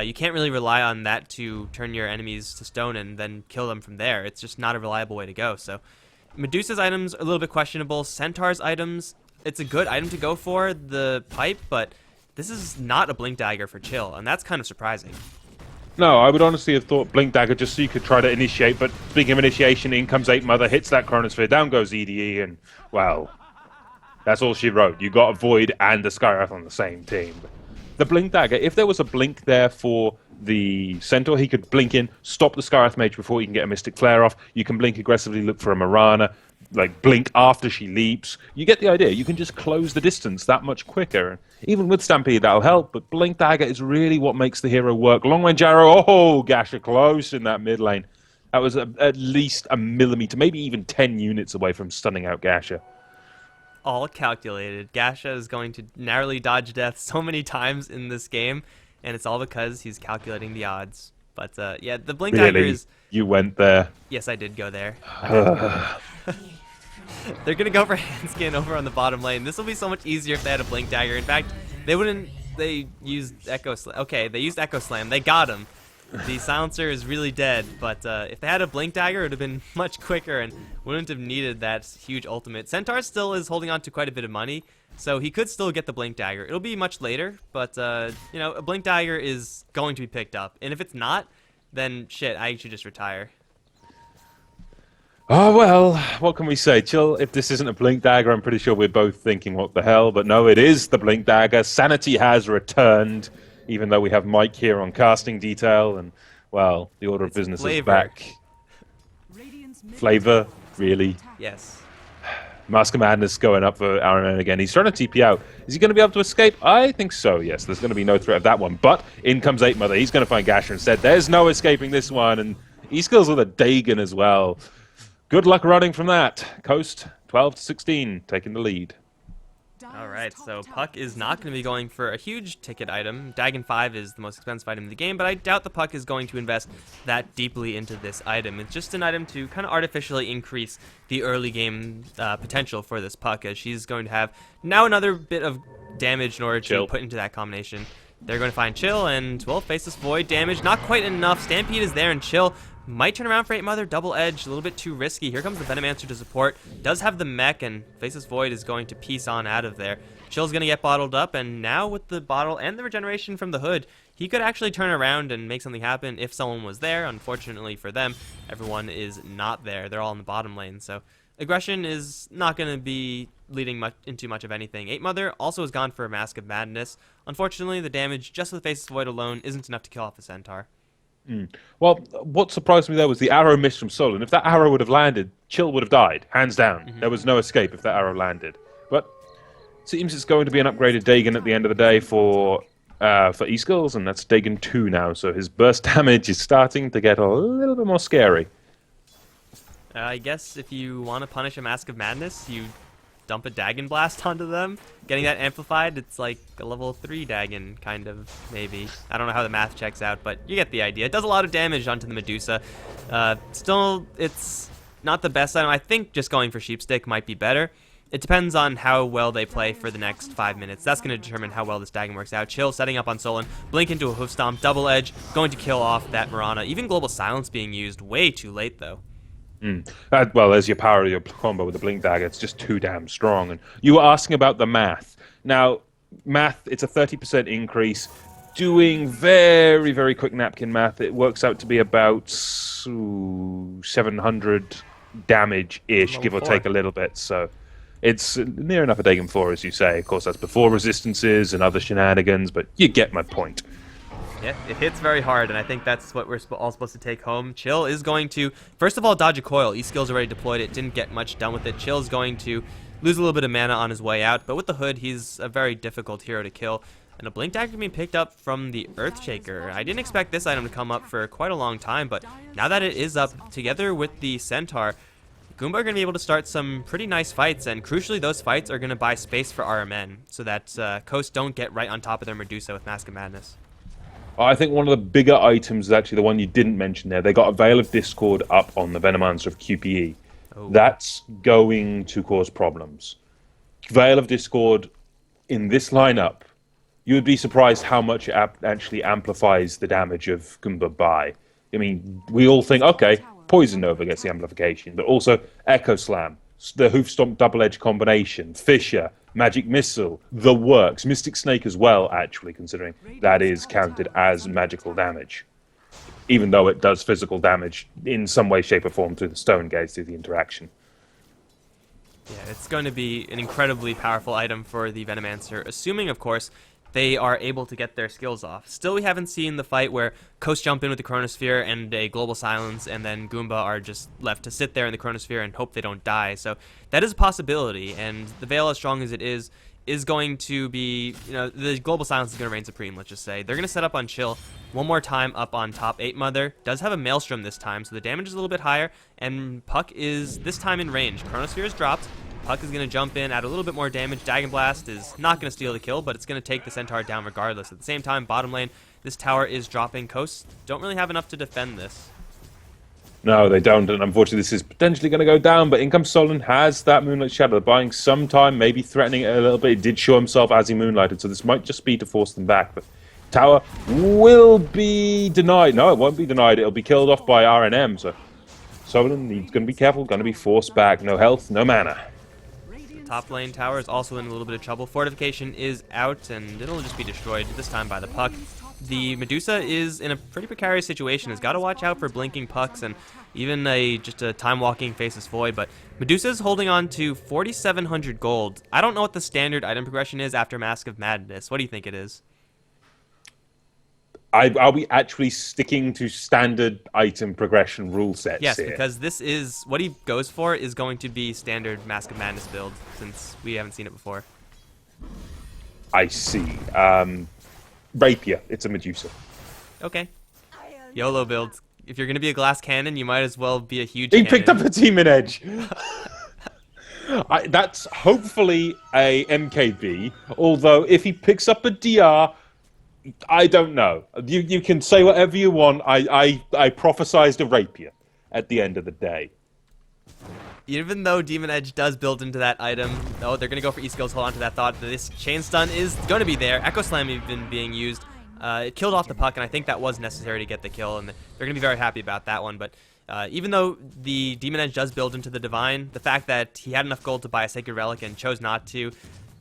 you can't really rely on that to turn your enemies to stone and then kill them from there. It's just not a reliable way to go. So Medusa's items are a little bit questionable. Centaur's items, it's a good item to go for, the pipe, but this is not a Blink Dagger for Chill, and that's kind of surprising. No, I would honestly have thought Blink Dagger just so you could try to initiate, but speaking of initiation, in comes 8 Mother, hits that Chronosphere, down goes EDE, and, well, that's all she wrote. You got a Void and a Skywrath on the same team. The Blink Dagger, if there was a blink there for the Centaur, he could blink in, stop the Skywrath Mage before he can get a Mystic Flare off. You can blink aggressively, look for a Mirana, like blink after she leaps. You get the idea. You can just close the distance that much quicker. Even with Stampede, that'll help, but Blink Dagger is really what makes the hero work. Long range arrow, oh, Gasha close in that mid lane. That was at least a millimeter, maybe even 10 units away from stunning out Gasha. All calculated. Gasha is going to narrowly dodge death so many times in this game, and it's all because he's calculating the odds. But yeah, the Blink Dagger is... You went there. Yes, I did go there. They're going to go for Handskin over on the bottom lane. This will be so much easier if they had a Blink Dagger. In fact, they used Echo Slam. Okay, they used Echo Slam. They got him. The silencer is really dead, but if they had a Blink Dagger, it would have been much quicker and wouldn't have needed that huge ultimate. Centaur still is holding on to quite a bit of money, so he could still get the Blink Dagger. It'll be much later, but a Blink Dagger is going to be picked up. And if it's not, then shit, I should just retire. Oh, well, what can we say? Chill, if this isn't a Blink Dagger, I'm pretty sure we're both thinking, what the hell? But no, it is the Blink Dagger. Sanity has returned, even though we have Mike here on casting detail, and, well, the order of business is back. Flavor, really? Yes. Mask of Madness going up for Aaron again. He's trying to TP out. Is he going to be able to escape? I think so, yes. There's going to be no threat of that one. But in comes 8 Mother. He's going to find Gasher instead. There's no escaping this one, and he skills with a Dagon as well. Good luck running from that. Coast, 12-16, taking the lead. Alright, so Puck is not going to be going for a huge ticket item. Dagon 5 is the most expensive item in the game, but I doubt the Puck is going to invest that deeply into this item. It's just an item to kind of artificially increase the early game potential for this Puck, as she's going to have now another bit of damage in order to put into that combination. They're going to find Chill and, well, Faceless Void damage. Not quite enough. Stampede is there, and Chill might turn around for 8 Mother. Double Edge, a little bit too risky. Here comes the Venomancer to support. Does have the mech, and Faceless Void is going to piece on out of there. Chill's going to get bottled up, and now with the bottle and the regeneration from the hood, he could actually turn around and make something happen if someone was there. Unfortunately for them, everyone is not there. They're all in the bottom lane, so aggression is not going to be leading into much of anything. 8 Mother also has gone for a Mask of Madness. Unfortunately, the damage just with the Faceless Void alone isn't enough to kill off the Centaur. Well, what surprised me there was the arrow missed from Solon. If that arrow would have landed, Chill would have died, hands down. There was no escape if that arrow landed. But it seems it's going to be an upgraded Dagon at the end of the day for E-Skills, and that's Dagon 2 now, so his burst damage is starting to get a little bit more scary. I guess if you want to punish a Mask of Madness, you dump a Dagon Blast onto them. Getting that amplified, it's like a level 3 Dagon, kind of, maybe. I don't know how the math checks out, but you get the idea. It does a lot of damage onto the Medusa. Still, it's not the best item. I think just going for Sheepstick might be better. It depends on how well they play for the next 5 minutes. That's going to determine how well this Dagon works out. Chill setting up on Solon. Blink into a Hoof Stomp. Double Edge. Going to kill off that Mirana. Even Global Silence being used way too late, though. Well, there's your power of your combo with the Blink Dagger. It's just too damn strong. And you were asking about the math. Now, math, it's a 30% increase. Doing very, very quick napkin math, it works out to be about 700 damage-ish, give or take a little bit. So it's near enough a Dagon 4, as you say. Of course, that's before resistances and other shenanigans, but you get my point. Yeah, it hits very hard, and I think that's what we're all supposed to take home. Chill is going to, first of all, dodge a coil. E-Skill's already deployed it, didn't get much done with it. Chill is going to lose a little bit of mana on his way out, but with the hood, he's a very difficult hero to kill. And a Blink Dagger being picked up from the Earthshaker. I didn't expect this item to come up for quite a long time, but now that it is up, together with the Centaur, Goomba are going to be able to start some pretty nice fights, and crucially, those fights are going to buy space for RMN, so that Coast don't get right on top of their Medusa with Mask of Madness. I think one of the bigger items is actually the one you didn't mention there. They got a Veil of Discord up on the Venomancer of QPE. Oh. That's going to cause problems. Veil of Discord in this lineup, you would be surprised how much it actually amplifies the damage of Goomba by. I mean, we all think, okay, Poison Nova gets the amplification, but also Echo Slam, the Hoof Stomp Double Edge combination, Fissure, Magic Missile, the works, Mystic Snake as well, actually, considering that is counted as magical damage. Even though it does physical damage in some way, shape, or form through the Stone Gaze, through the interaction. Yeah, it's going to be an incredibly powerful item for the Venomancer, assuming, of course, they are able to get their skills off. Still, we haven't seen the fight where Coast jump in with the Chronosphere and a Global Silence, and then Goomba are just left to sit there in the Chronosphere and hope they don't die. So that is a possibility, and the Veil, as strong as it is going to be, you know, the Global Silence is going to reign supreme, let's just say. They're going to set up on Chill one more time up on top. 8 Mother does have a Maelstrom this time, so the damage is a little bit higher, and Puck is this time in range. Chronosphere is dropped. Puck is going to jump in, add a little bit more damage. Dagon Blast is not going to steal the kill, but it's going to take the Centaur down regardless. At the same time, bottom lane, this tower is dropping. Coast don't really have enough to defend this. No, they don't, and unfortunately this is potentially going to go down, but in comes Solon, has that Moonlight Shadow, buying some time, maybe threatening it a little bit. It did show himself as he moonlighted, so this might just be to force them back, but tower will be denied. No, it won't be denied. It'll be killed off by RNM, so Solon, he's going to be careful, going to be forced back. No health, no mana. Top lane tower is also in a little bit of trouble. Fortification is out, and it'll just be destroyed, this time by the Puck. The Medusa is in a pretty precarious situation. Has got to watch out for blinking Pucks and even just a time-walking Faceless Void, but Medusa is holding on to 4,700 gold. I don't know what the standard item progression is after Mask of Madness. What do you think it is? Are we actually sticking to standard item progression rule sets Yes, here? because this is what he goes for is going to be standard Mask of Madness build, since we haven't seen it before. I see. Rapier, it's a Medusa. Okay. YOLO build. If you're going to be a glass cannon, you might as well be a huge He cannon. picked up a Demon Edge! That's hopefully a MKB. Although if he picks up a DR, I don't know. You can say whatever you want. I prophesized a rapier at the end of the day. Even though Demon Edge does build into that item, oh, they're going to go for E-skills. Hold on to that thought. This chain stun is going to be there. Echo Slam even being used. It killed off the puck, and I think that was necessary to get the kill, and they're going to be very happy about that one. But even though the Demon Edge does build into the Divine, the fact that he had enough gold to buy a Sacred Relic and chose not to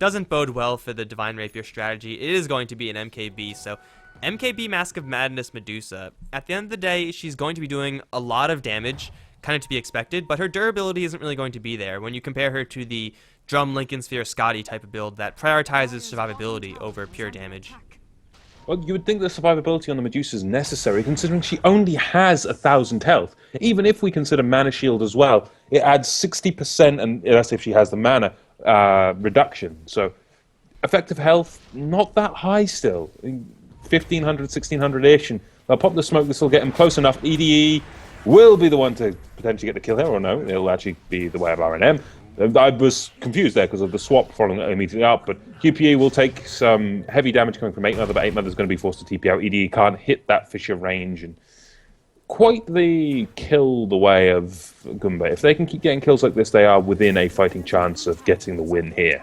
doesn't bode well for the Divine Rapier strategy. It is going to be an MKB, so MKB Mask of Madness Medusa. At the end of the day, she's going to be doing a lot of damage, kind of to be expected, but her durability isn't really going to be there when you compare her to the Drum, Lincoln Sphere, Scotty type of build that prioritizes survivability over pure damage. Well, you would think the survivability on the Medusa is necessary, considering she only has 1,000 health. Even if we consider Mana Shield as well, it adds 60%, and that's if she has the mana, reduction. So, effective health, not that high still. 1,500, 1,600-ish, and they'll pop the smoke, this will get him close enough. EDE will be the one to potentially get the kill here, or no, it'll actually be the way of RNM. I was confused there because of the swap following immediately up, but QPE will take some heavy damage coming from 8 Mother, but 8 Mother is going to be forced to TP out. EDE can't hit that Fissure range, and quite the kill the way of Goomba. If they can keep getting kills like this, they are within a fighting chance of getting the win here.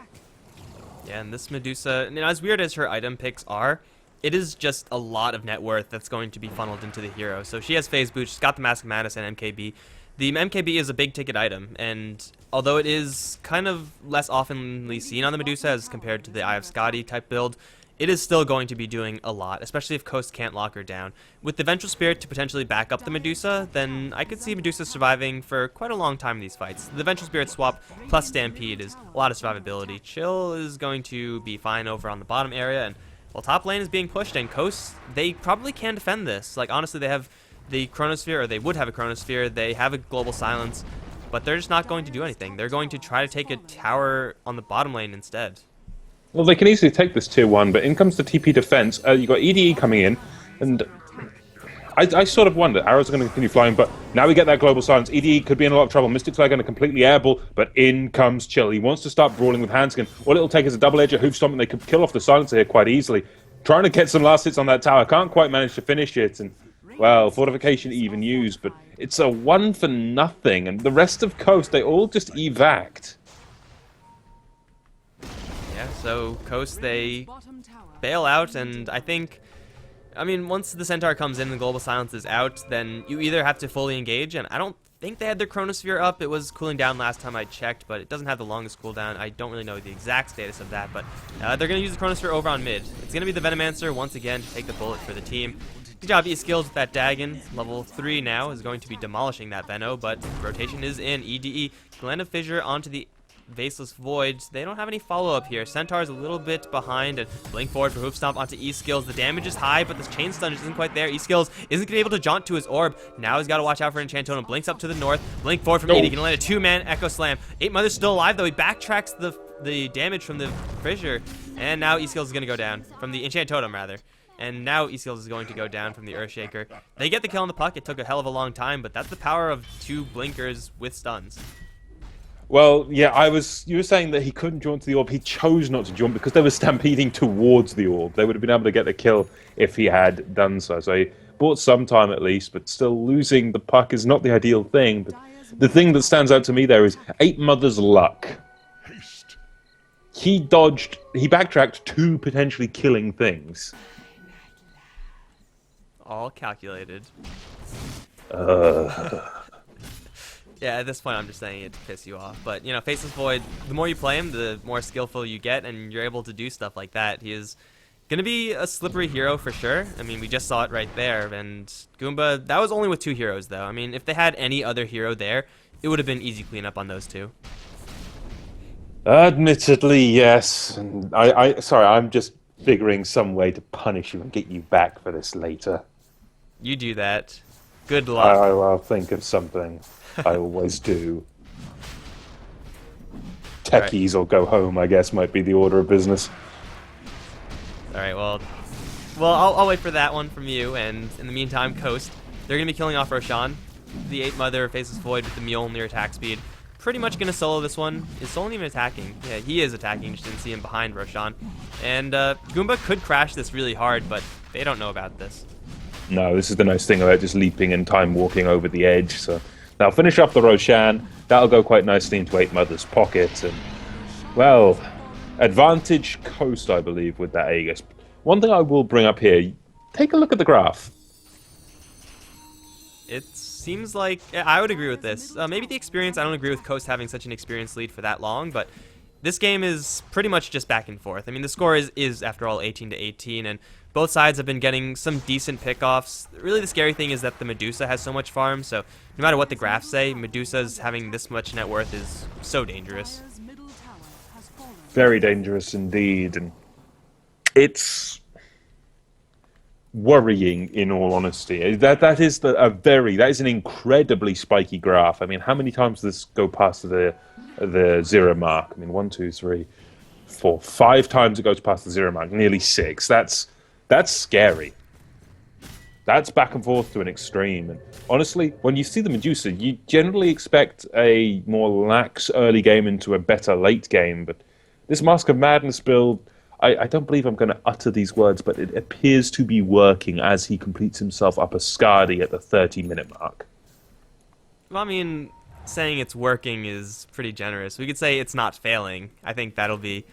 Yeah, and this Medusa, as weird as her item picks are, it is just a lot of net worth that's going to be funneled into the hero. So she has Phase Boost, she's got the Mask of Madness and MKB. The MKB is a big ticket item, and although it is kind of less oftenly seen on the Medusa as compared to the Eye of Scotty type build, it is still going to be doing a lot, especially if Coast can't lock her down. With the Vengeful Spirit to potentially back up the Medusa, then I could see Medusa surviving for quite a long time in these fights. The Vengeful Spirit swap plus Stampede is a lot of survivability. Chill is going to be fine over on the bottom area, and while top lane is being pushed, and Coast, they probably can defend this. Like, honestly, they have the Chronosphere, or they would have a Chronosphere, they have a Global Silence, but they're just not going to do anything. They're going to try to take a tower on the bottom lane instead. Well, they can easily take this tier 1, but in comes the TP defense. You've got EDE coming in, and I sort of wonder, arrows are going to continue flying, but now we get that Global Silence. EDE could be in a lot of trouble. Mystic Flare going to completely airball, but in comes Chill. He wants to start brawling with Handskin. All it'll take is a double edge, a hoof stomp, and they could kill off the Silencer here quite easily. Trying to get some last hits on that tower, can't quite manage to finish it, and well, Fortification even used, but it's a 1 for nothing, and the rest of Coast, they all just evac'd. Yeah, so Coast, they bail out, and I think, once the Centaur comes in and the Global Silence is out, then you either have to fully engage, and I don't think they had their Chronosphere up. It was cooling down last time I checked, but it doesn't have the longest cooldown. I don't really know the exact status of that, but they're going to use the Chronosphere over on mid. It's going to be the Venomancer once again to take the bullet for the team. Good job, E-skills with that Dagon. Level 3 now is going to be demolishing that Veno, but rotation is in. EDE, Glen of Fissure onto the Vaseless Void. They don't have any follow-up here. Centaur's a little bit behind, and blink forward for Hoof Stomp onto E-skills. The damage is high, but this Chain Stun just isn't quite there. E-skills isn't going to be able to jaunt to his orb. Now he's got to watch out for Enchantotem. Blinks up to the north. Blink forward from EDE. Gonna land a 2-man Echo Slam. 8 Mother's still alive, though. He backtracks the damage from the Fissure, and now E-skills is going to go down. From the Enchantotem, rather. And now E-skills is going to go down from the Earthshaker. They get the kill on the puck. It took a hell of a long time, but that's the power of 2 blinkers with stuns. Well, yeah, you were saying that he couldn't jump to the orb. He chose not to jump because they were stampeding towards the orb. They would have been able to get the kill if he had done so. So he bought some time at least, but still losing the puck is not the ideal thing. But the thing that stands out to me there is 8 Mother's luck. He backtracked 2 potentially killing things. All calculated. Yeah, at this point I'm just saying it to piss you off. But, Faceless Void, the more you play him, the more skillful you get, and you're able to do stuff like that. He is going to be a slippery hero for sure. We just saw it right there. And Goomba, that was only with 2 heroes, though. If they had any other hero there, it would have been easy cleanup on those 2. Admittedly, yes. And sorry, I'm just figuring some way to punish you and get you back for this later. You do that. Good luck. I'll think of something. I always do. Techies or go home, I guess, might be the order of business. Alright, well, I'll wait for that one from you, and in the meantime, Coast, they're going to be killing off Roshan. The 8 Mother Faceless Void with the Mjolnir attack speed. pretty much going to solo this one. Is Solon even attacking? Yeah, he is attacking. Just didn't see him behind Roshan. And Goomba could crash this really hard, but they don't know about this. No, this is the nice thing about just leaping and time walking over the edge. So now finish off the Roshan. That'll go quite nicely into 8 Mother's pocket. And, well, advantage Coast, I believe, with that Aegis. One thing I will bring up here, take a look at the graph. It seems like, yeah, I would agree with this. Maybe the experience, I don't agree with Coast having such an experienced lead for that long, but this game is pretty much just back and forth. I mean, the score is after all, 18-18, and both sides have been getting some decent pickoffs. Really, the scary thing is that the Medusa has so much farm, so no matter what the graphs say, Medusa's having this much net worth is so dangerous. Very dangerous indeed, and it's worrying in all honesty. That is an incredibly spiky graph. I mean, how many times does this go past the 0 mark? I mean, 1, 2, 3, 4, 5 times it goes past the 0 mark, nearly 6. That's scary. That's back and forth to an extreme. And honestly, when you see the Medusa, you generally expect a more lax early game into a better late game, but this Mask of Madness build, I don't believe I'm going to utter these words, but it appears to be working as he completes himself up a Skadi at the 30-minute mark. Well, I mean, saying it's working is pretty generous. We could say it's not failing. I think that'll be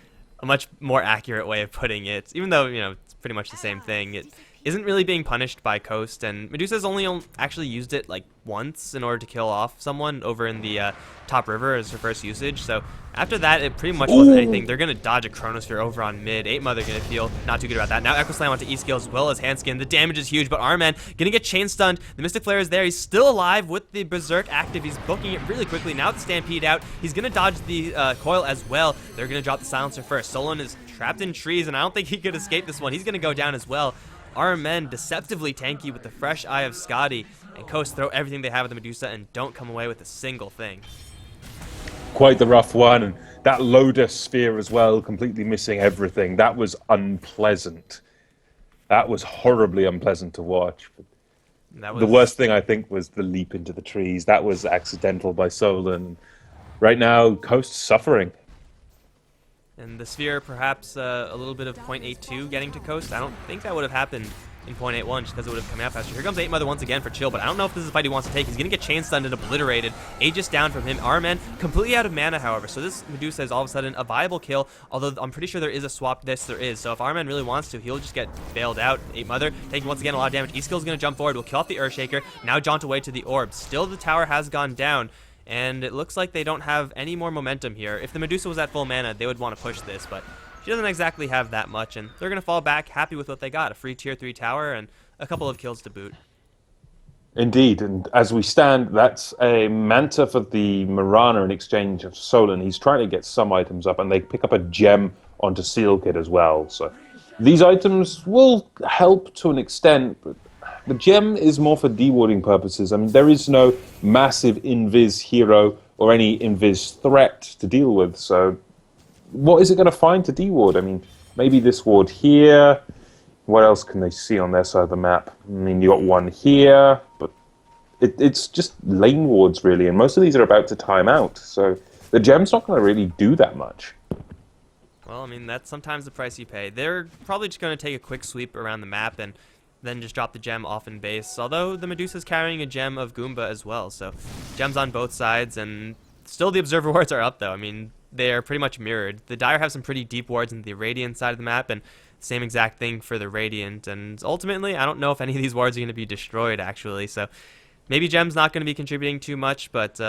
a much more accurate way of putting it, even though, you know, it's pretty much the same thing. It isn't really being punished by Coast, and Medusa's only actually used it like once in order to kill off someone over in the top river as her first usage. So after that, it pretty much wasn't anything. They're going to dodge a Chronosphere over on mid. 8 Mother going to feel not too good about that. Now Echo Slam onto E-Skill as well as Handskin. The damage is huge, but Arman going to get chain stunned. The Mystic Flare is there. He's still alive with the Berserk active. He's booking it really quickly. Now the Stampede out. He's going to dodge the coil as well. They're going to drop the Silencer first. Solon is trapped in trees, and I don't think he could escape this one. He's going to go down as well. Armen deceptively tanky with the fresh eye of Skadi, and Coast throw everything they have at the Medusa and don't come away with a single thing. Quite the rough one, and that Loda sphere as well, completely missing everything. That was unpleasant. That was horribly unpleasant to watch. The worst thing, I think, was the leap into the trees. That was accidental by Solon. Right now, Coast's suffering. And the sphere, perhaps a little bit of 0.82 getting to Coast. I don't think that would have happened in 0.81 just because it would have come out faster. Here comes 8 Mother once again for Chill, but I don't know if this is a fight he wants to take. He's going to get chain stunned and obliterated. Aegis down from him. Arman completely out of mana, however. So this Medusa is all of a sudden a viable kill, although I'm pretty sure there is a swap. This there is. So if Arman really wants to, he'll just get bailed out. 8 Mother taking once again a lot of damage. E-Skill's going to jump forward. Will kill off the Earthshaker. Now jaunt away to the orb. Still the tower has gone down. And it looks like they don't have any more momentum here. If the Medusa was at full mana, they would want to push this, but she doesn't exactly have that much, and they're going to fall back happy with what they got. A free tier 3 tower and a couple of kills to boot. Indeed, and as we stand, that's a Manta for the Mirana in exchange of Solon. He's trying to get some items up, and they pick up a gem onto Seal Kid as well. So these items will help to an extent, but the gem is more for dewarding purposes. I mean, there is no massive invis hero or any invis threat to deal with, so what is it going to find to deward? I mean, maybe this ward here. What else can they see on their side of the map? I mean, you got one here, but it's just lane wards, really, and most of these are about to time out, so the gem's not going to really do that much. Well, I mean, that's sometimes the price you pay. They're probably just going to take a quick sweep around the map and then just drop the gem off in base, although the Medusa's carrying a gem of Goomba as well, so gems on both sides, and still the Observer wards are up, though. I mean, they are pretty much mirrored. The Dire have some pretty deep wards in the Radiant side of the map, and same exact thing for the Radiant, and ultimately, I don't know if any of these wards are going to be destroyed, actually, so maybe gem's not going to be contributing too much, but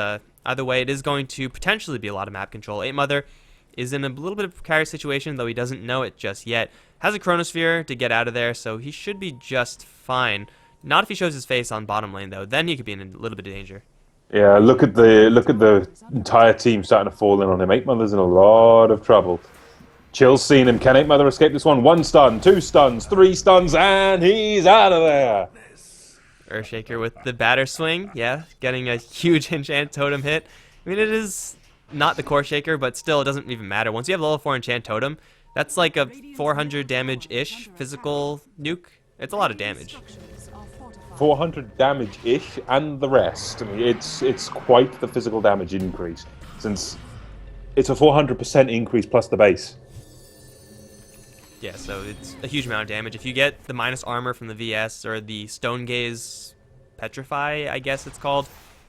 either way, it is going to potentially be a lot of map control. 8 Mother is in a little bit of a precarious situation, though he doesn't know it just yet. Has a Chronosphere to get out of there, so he should be just fine. Not if he shows his face on bottom lane, though. Then he could be in a little bit of danger. Yeah, look at the entire team starting to fall in on him. 8 Mother's in a lot of trouble. Chill's seen him. Can 8 Mother escape this one? 1 stun, 2 stuns, 3 stuns, and he's out of there. Earthshaker with the batter swing. Yeah, getting a huge enchant totem hit. I mean, it is not the core shaker, but still, it doesn't even matter. Once you have level 4 enchant totem, that's like a 400 damage-ish physical nuke. It's a lot of damage. 400 damage-ish, and the rest. I mean, it's quite the physical damage increase, since it's a 400% increase plus the base. Yeah, so it's a huge amount of damage. If you get the minus armor from the VS or the Stone Gaze Petrify, I guess it's called,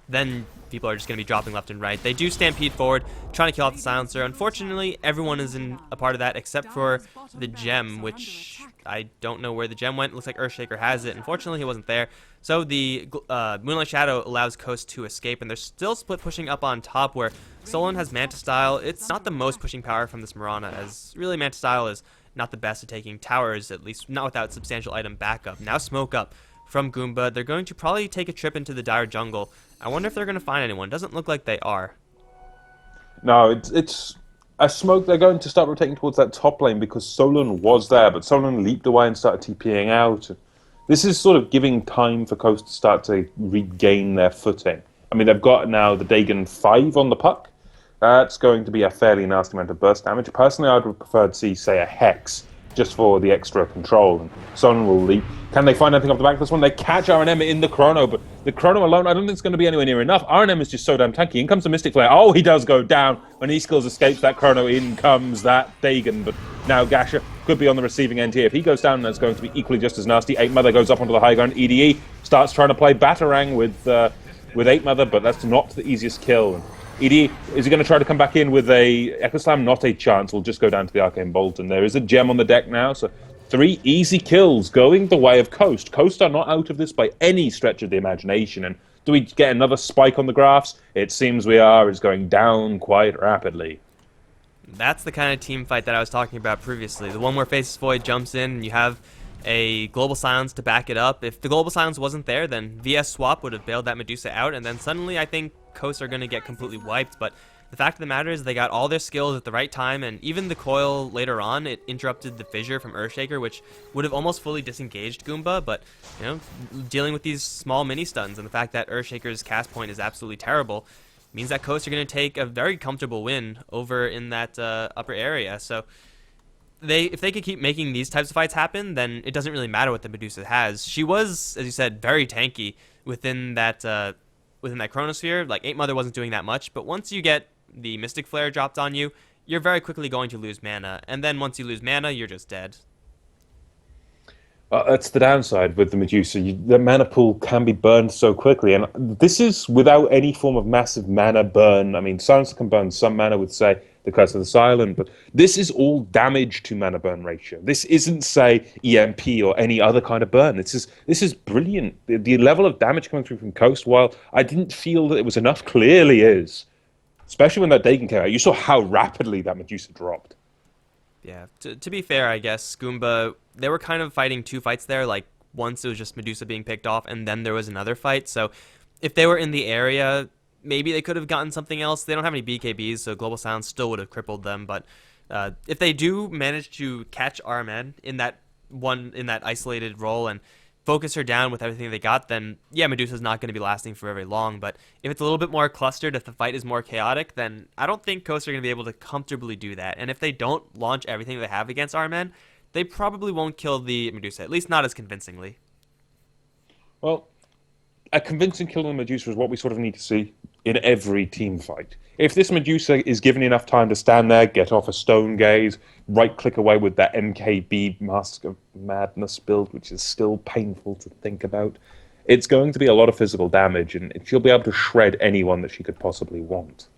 then people are just going to be dropping left and right. They do stampede forward, trying to kill off the silencer. Unfortunately, everyone is in a part of that except for the gem, which I don't know where the gem went. It looks like Earthshaker has it. Unfortunately, he wasn't there. So the Moonlight Shadow allows Coast to escape, and they're still split pushing up on top where Solon has Manta Style. It's not the most pushing power from this Mirana, as really Manta Style is not the best at taking towers, at least not without substantial item backup. Now Smoke Up from Goomba. They're going to probably take a trip into the Dire Jungle. I wonder if they're going to find anyone. Doesn't look like they are. No, it's a smoke. They're going to start rotating towards that top lane because Solon was there, but Solon leaped away and started TPing out. This is sort of giving time for Coast to start to regain their footing. I mean, they've got now the Dagon 5 on the puck. That's going to be a fairly nasty amount of burst damage. Personally, I'd prefer to see, say, a Hex, just for the extra control. And Solon will leap. Can they find anything off the back of this one? They catch RNM in the Chrono, but the Chrono alone, I don't think it's going to be anywhere near enough. RNM is just so damn tanky. In comes the Mystic Flare. Oh, he does go down. When E-Skills escapes that Chrono, in comes that Dagon. But now Gasha could be on the receiving end here. If he goes down, that's going to be equally just as nasty. 8 Mother goes up onto the high ground. EDE starts trying to play Batarang with 8 Mother, but that's not the easiest kill. ED, is he going to try to come back in with a Echo Slam? Not a chance. We'll just go down to the Arcane Bolt, and there is a gem on the deck now, so 3 easy kills going the way of Coast. Coast are not out of this by any stretch of the imagination, and do we get another spike on the graphs? It seems we are. It's going down quite rapidly. That's the kind of team fight that I was talking about previously. The one where Faceless Void jumps in, and you have a Global Silence to back it up. If the Global Silence wasn't there, then VS Swap would have bailed that Medusa out, and then suddenly I think Coast are going to get completely wiped. But the fact of the matter is they got all their skills at the right time, and even the coil later on, it interrupted the fissure from Earthshaker, which would have almost fully disengaged Goomba. But, you know, dealing with these small mini stuns and the fact that Earthshaker's cast point is absolutely terrible means that Coast are going to take a very comfortable win over in that upper area. So if they could keep making these types of fights happen, then it doesn't really matter what the Medusa has. She was, as you said, very tanky within that Chronosphere. Like, 8 Mother wasn't doing that much, but once you get the Mystic Flare dropped on you, you're very quickly going to lose mana, and then once you lose mana, you're just dead. That's the downside with the Medusa. The mana pool can be burned so quickly, and this is without any form of massive mana burn. I mean, Silencer can burn some mana with, say, the Curse of the Silent, but this is all damage to mana burn ratio. This isn't, say, EMP or any other kind of burn. This is brilliant. The level of damage coming through from Coast, while I didn't feel that it was enough, clearly is. Especially when that Dagon came out. You saw how rapidly that Medusa dropped. Yeah, to be fair, I guess, Goomba, they were kind of fighting 2 fights there. Like, once it was just Medusa being picked off, and then there was another fight. So if they were in the area, maybe they could have gotten something else. They don't have any BKBs, so Global Silence still would have crippled them. But if they do manage to catch Armen in that isolated role and focus her down with everything they got, then yeah, Medusa's not going to be lasting for very long. But if it's a little bit more clustered, if the fight is more chaotic, then I don't think Coast are going to be able to comfortably do that. And if they don't launch everything they have against Armen, they probably won't kill the Medusa, at least not as convincingly. Well, a convincing kill of the Medusa is what we sort of need to see in every team fight. If this Medusa is given enough time to stand there, get off a Stone Gaze, right-click away with that MKB Mask of Madness build, which is still painful to think about, it's going to be a lot of physical damage, and she'll be able to shred anyone that she could possibly want.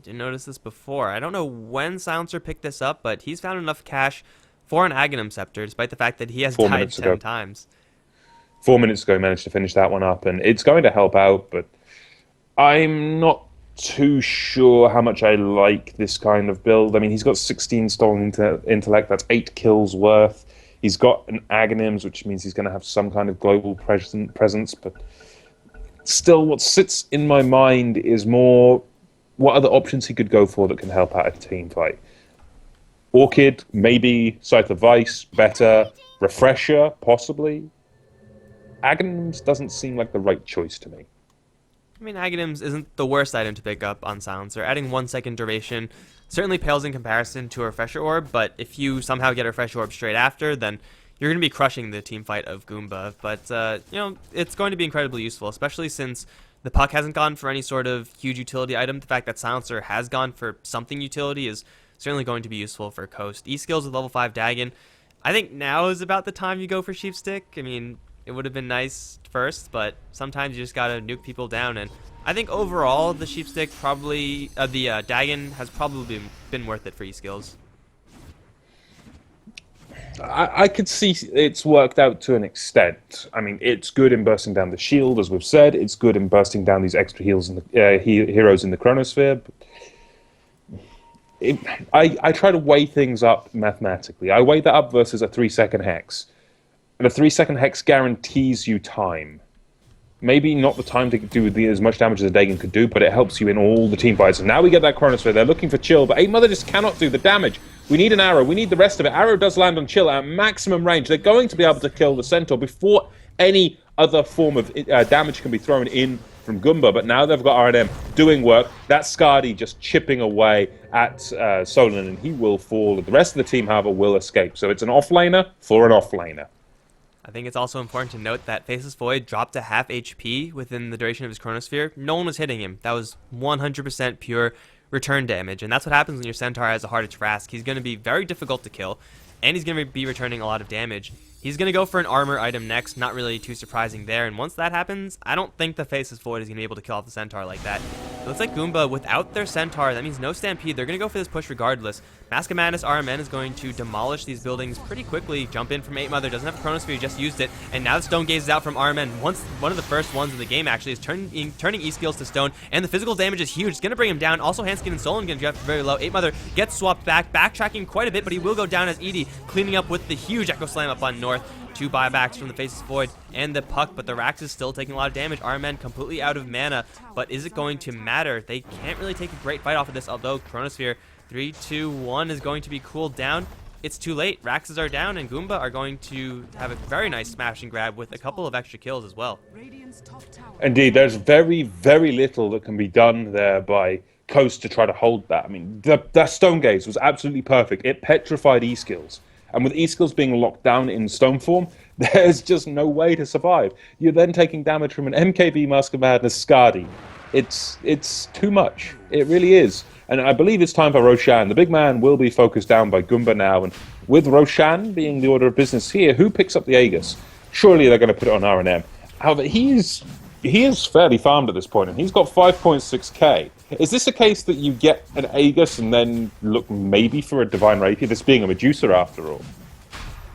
Didn't notice this before. I don't know when Silencer picked this up, but he's found enough cash for an Aghanim Scepter, despite the fact that he has died 10 times. 4 minutes ago, he managed to finish that one up, and it's going to help out, but I'm not too sure how much I like this kind of build. I mean, he's got 16 stolen intellect, that's 8 kills worth. He's got an Aghanims, which means he's going to have some kind of global presence, but still what sits in my mind is more what other options he could go for that can help out a team fight. Orchid, maybe. Scythe of Vice, better. Refresher, possibly. Aghanims doesn't seem like the right choice to me. I mean, Aghanims isn't the worst item to pick up on Silencer. Adding 1 second duration certainly pales in comparison to a Refresher Orb, but if you somehow get a Refresher Orb straight after, then you're going to be crushing the team fight of Goomba. But, you know, it's going to be incredibly useful, especially since the puck hasn't gone for any sort of huge utility item. The fact that Silencer has gone for something utility is certainly going to be useful for Coast. E-skills with level 5 Dagon. I think now is about the time you go for Sheepstick. I mean, it would have been nice first, but sometimes you just gotta nuke people down. And I think overall, the Sheepstick probably, the Dagon has probably been worth it for E-skills. I could see it's worked out to an extent. I mean, it's good in bursting down the shield, as we've said. It's good in bursting down these extra heroes in the Chronosphere. I try to weigh things up mathematically. I weigh that up versus a 3-second hex. And a 3-second hex guarantees you time. Maybe not the time to do as much damage as a Dagon could do, but it helps you in all the team fights. And now we get that Chronosphere. They're looking for Chill, but 8 Mother just cannot do the damage. We need an arrow. We need the rest of it. Arrow does land on Chill at maximum range. They're going to be able to kill the Centaur before any other form of damage can be thrown in from Goomba, but now they've got RNM doing work. That's Skadi just chipping away at Solon, and he will fall. The rest of the team, however, will escape. So it's an offlaner for an offlaner. I think it's also important to note that Faceless Void dropped to half HP within the duration of his Chronosphere. No one was hitting him. That was 100% pure return damage, and that's what happens when your Centaur has a Heart of Trask. He's going to be very difficult to kill, and he's going to be returning a lot of damage. He's going to go for an armor item next, not really too surprising there, and once that happens, I don't think the Faceless Void is going to be able to kill off the Centaur like that. It looks like Goomba, without their Centaur, that means no Stampede. They're going to go for this push regardless. Mask of Madness RMN is going to demolish these buildings pretty quickly, jump in from 8 Mother, doesn't have a Chronosphere, he just used it, and now the Stone Gaze is out from RMN. One of the first ones in the game, actually, is turning E-skills to Stone, and the physical damage is huge. It's going to bring him down. Also, Hanskin and Solon going to draft very low. 8 Mother gets swapped back, backtracking quite a bit, but he will go down as Edie, cleaning up with the huge Echo Slam up on North. 2 buybacks from the Faceless Void and the puck, but the Rax is still taking a lot of damage. RMN completely out of mana, but is it going to matter? They can't really take a great fight off of this, although Chronosphere 3, 2, 1 is going to be cooled down. It's too late. Raxes are down, and Goomba are going to have a very nice smash and grab with a couple of extra kills as well. Indeed, there's very, very little that can be done there by Coast to try to hold that. I mean, that Stone Gaze was absolutely perfect. It petrified E-skills. And with E-skills being locked down in stone form, there's just no way to survive. You're then taking damage from an MKB Mask of Madness Skadi. It's too much. It really is. And I believe it's time for Roshan. The big man will be focused down by Goomba now. And with Roshan being the order of business here, who picks up the Aegis? Surely they're going to put it on RNM. However, he is fairly farmed at this point, and he's got 5.6k. Is this a case that you get an Aegis and then look maybe for a Divine Rapier, this being a Medusa after all?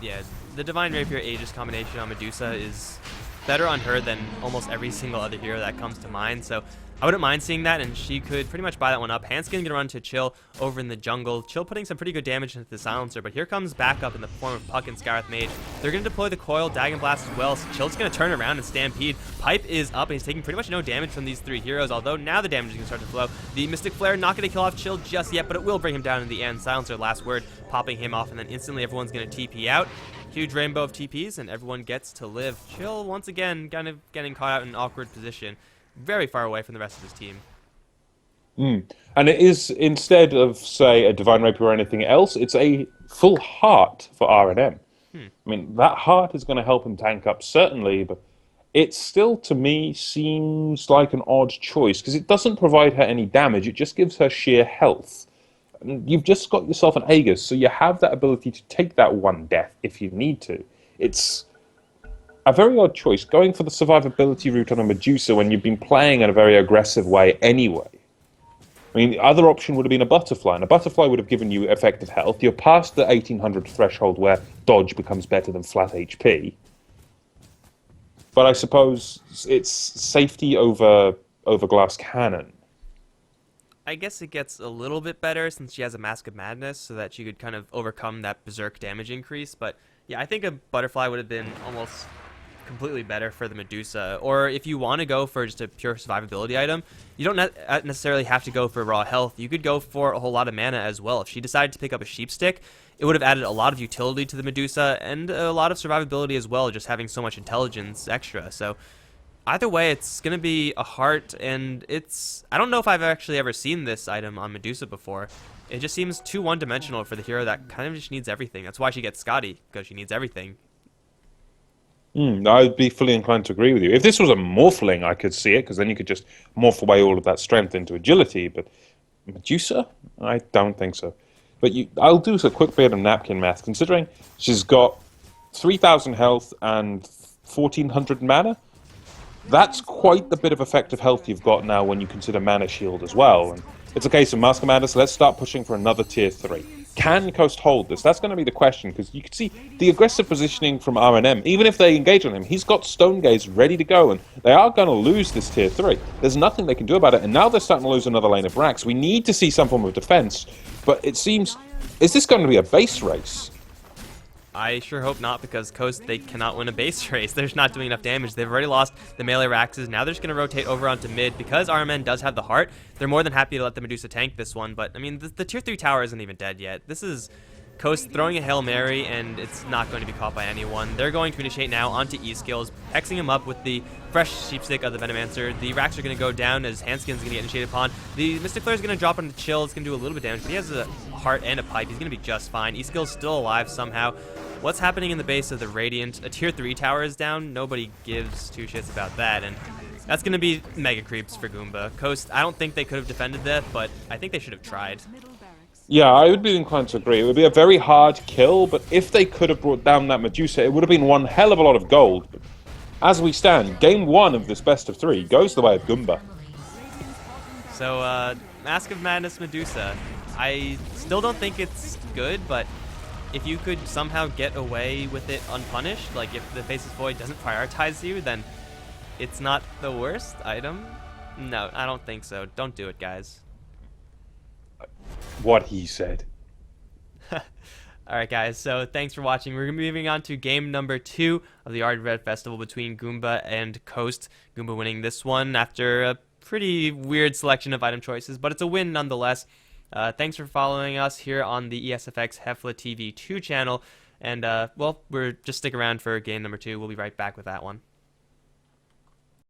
Yeah, the Divine Rapier Aegis combination on Medusa is better on her than almost every single other hero that comes to mind, so I wouldn't mind seeing that, and she could pretty much buy that one up. Hanskin going to run to Chill over in the jungle. Chill putting some pretty good damage into the Silencer, but here comes backup in the form of Puck and Scarith Mage. They're going to deploy the Coil, Dagon Blast as well, so Chill's going to turn around and Stampede. Pipe is up, and he's taking pretty much no damage from these 3 heroes, although now the damage is going to start to flow. The Mystic Flare not going to kill off Chill just yet, but it will bring him down in the end. Silencer, last word, popping him off, and then instantly everyone's going to TP out. Huge rainbow of TPs, and everyone gets to live. Chill, once again, kind of getting caught out in an awkward position, very far away from the rest of his team. And it is, instead of, say, a Divine Rapier or anything else, it's a full heart for RNM. I mean, that heart is going to help him tank up, certainly, but it still, to me, seems like an odd choice, because it doesn't provide her any damage, it just gives her sheer health. And you've just got yourself an Aegis, so you have that ability to take that one death if you need to. It's a very odd choice, going for the survivability route on a Medusa when you've been playing in a very aggressive way anyway. I mean, the other option would have been a Butterfly, and a Butterfly would have given you effective health. You're past the 1800 threshold where dodge becomes better than flat HP. But I suppose it's safety over glass cannon. I guess it gets a little bit better since she has a Mask of Madness, so that she could kind of overcome that Berserk damage increase. But yeah, I think a Butterfly would have been almost completely better for the Medusa. Or if you want to go for just a pure survivability item, you don't necessarily have to go for raw health. You could go for a whole lot of mana as well. If she decided to pick up a Sheepstick, it would have added a lot of utility to the Medusa and a lot of survivability as well, just having so much intelligence extra. So either way, it's going to be a heart, and I don't know if I've actually ever seen this item on Medusa before. It just seems too one-dimensional for the hero that kind of just needs everything. That's why she gets Skadi, because she needs everything. I'd be fully inclined to agree with you. If this was a Morphling, I could see it, because then you could just morph away all of that strength into agility. But Medusa? I don't think so. But I'll do a quick bit of napkin math, considering she's got 3,000 health and 1,400 mana. That's quite the bit of effective health you've got now when you consider Mana Shield as well. And it's a case of Mask Commander, so let's start pushing for another tier 3. Can Coast hold this? That's going to be the question, because you can see the aggressive positioning from RNM. Even if they engage on him, he's got Stone Gaze ready to go, and they are going to lose this tier 3. There's nothing they can do about it, and now they're starting to lose another lane of racks. We need to see some form of defense, but it seems... Is this going to be a base race? I sure hope not, because Coast, they cannot win a base race. They're just not doing enough damage. They've already lost the melee Raxes. Now they're just going to rotate over onto mid. Because RMN does have the heart, they're more than happy to let the Medusa tank this one. But, I mean, the tier 3 tower isn't even dead yet. This is Coast throwing a Hail Mary, and it's not going to be caught by anyone. They're going to initiate now onto E-Skills, hexing him up with the fresh Sheepstick of the Venomancer. The Rax are going to go down as Handskin's going to get initiated upon. The Mystic Flare is going to drop onto Chill. It's going to do a little bit of damage, but he has a heart and a pipe. He's going to be just fine. E-Skill's still alive somehow. What's happening in the base of the Radiant? A tier 3 tower is down. Nobody gives two shits about that, and that's going to be mega creeps for Goomba. Coast, I don't think they could have defended that, but I think they should have tried. Yeah, I would be inclined to agree. It would be a very hard kill, but if they could have brought down that Medusa, it would have been one hell of a lot of gold. But as we stand, game 1 of this best of 3 goes the way of Goomba. So, Mask of Madness Medusa. I still don't think it's good, but if you could somehow get away with it unpunished, like if the Faceless Void doesn't prioritize you, then it's not the worst item. No, I don't think so. Don't do it, guys. What he said. Alright, guys, so thanks for watching. We're moving on to game number 2 of the Ard Red Festival between Goomba and Coast. Goomba winning this one after a pretty weird selection of item choices, but it's a win nonetheless. Thanks for following us here on the ESFX HeflaTV 2 channel, and well, just stick around for game number 2. We'll be right back with that one.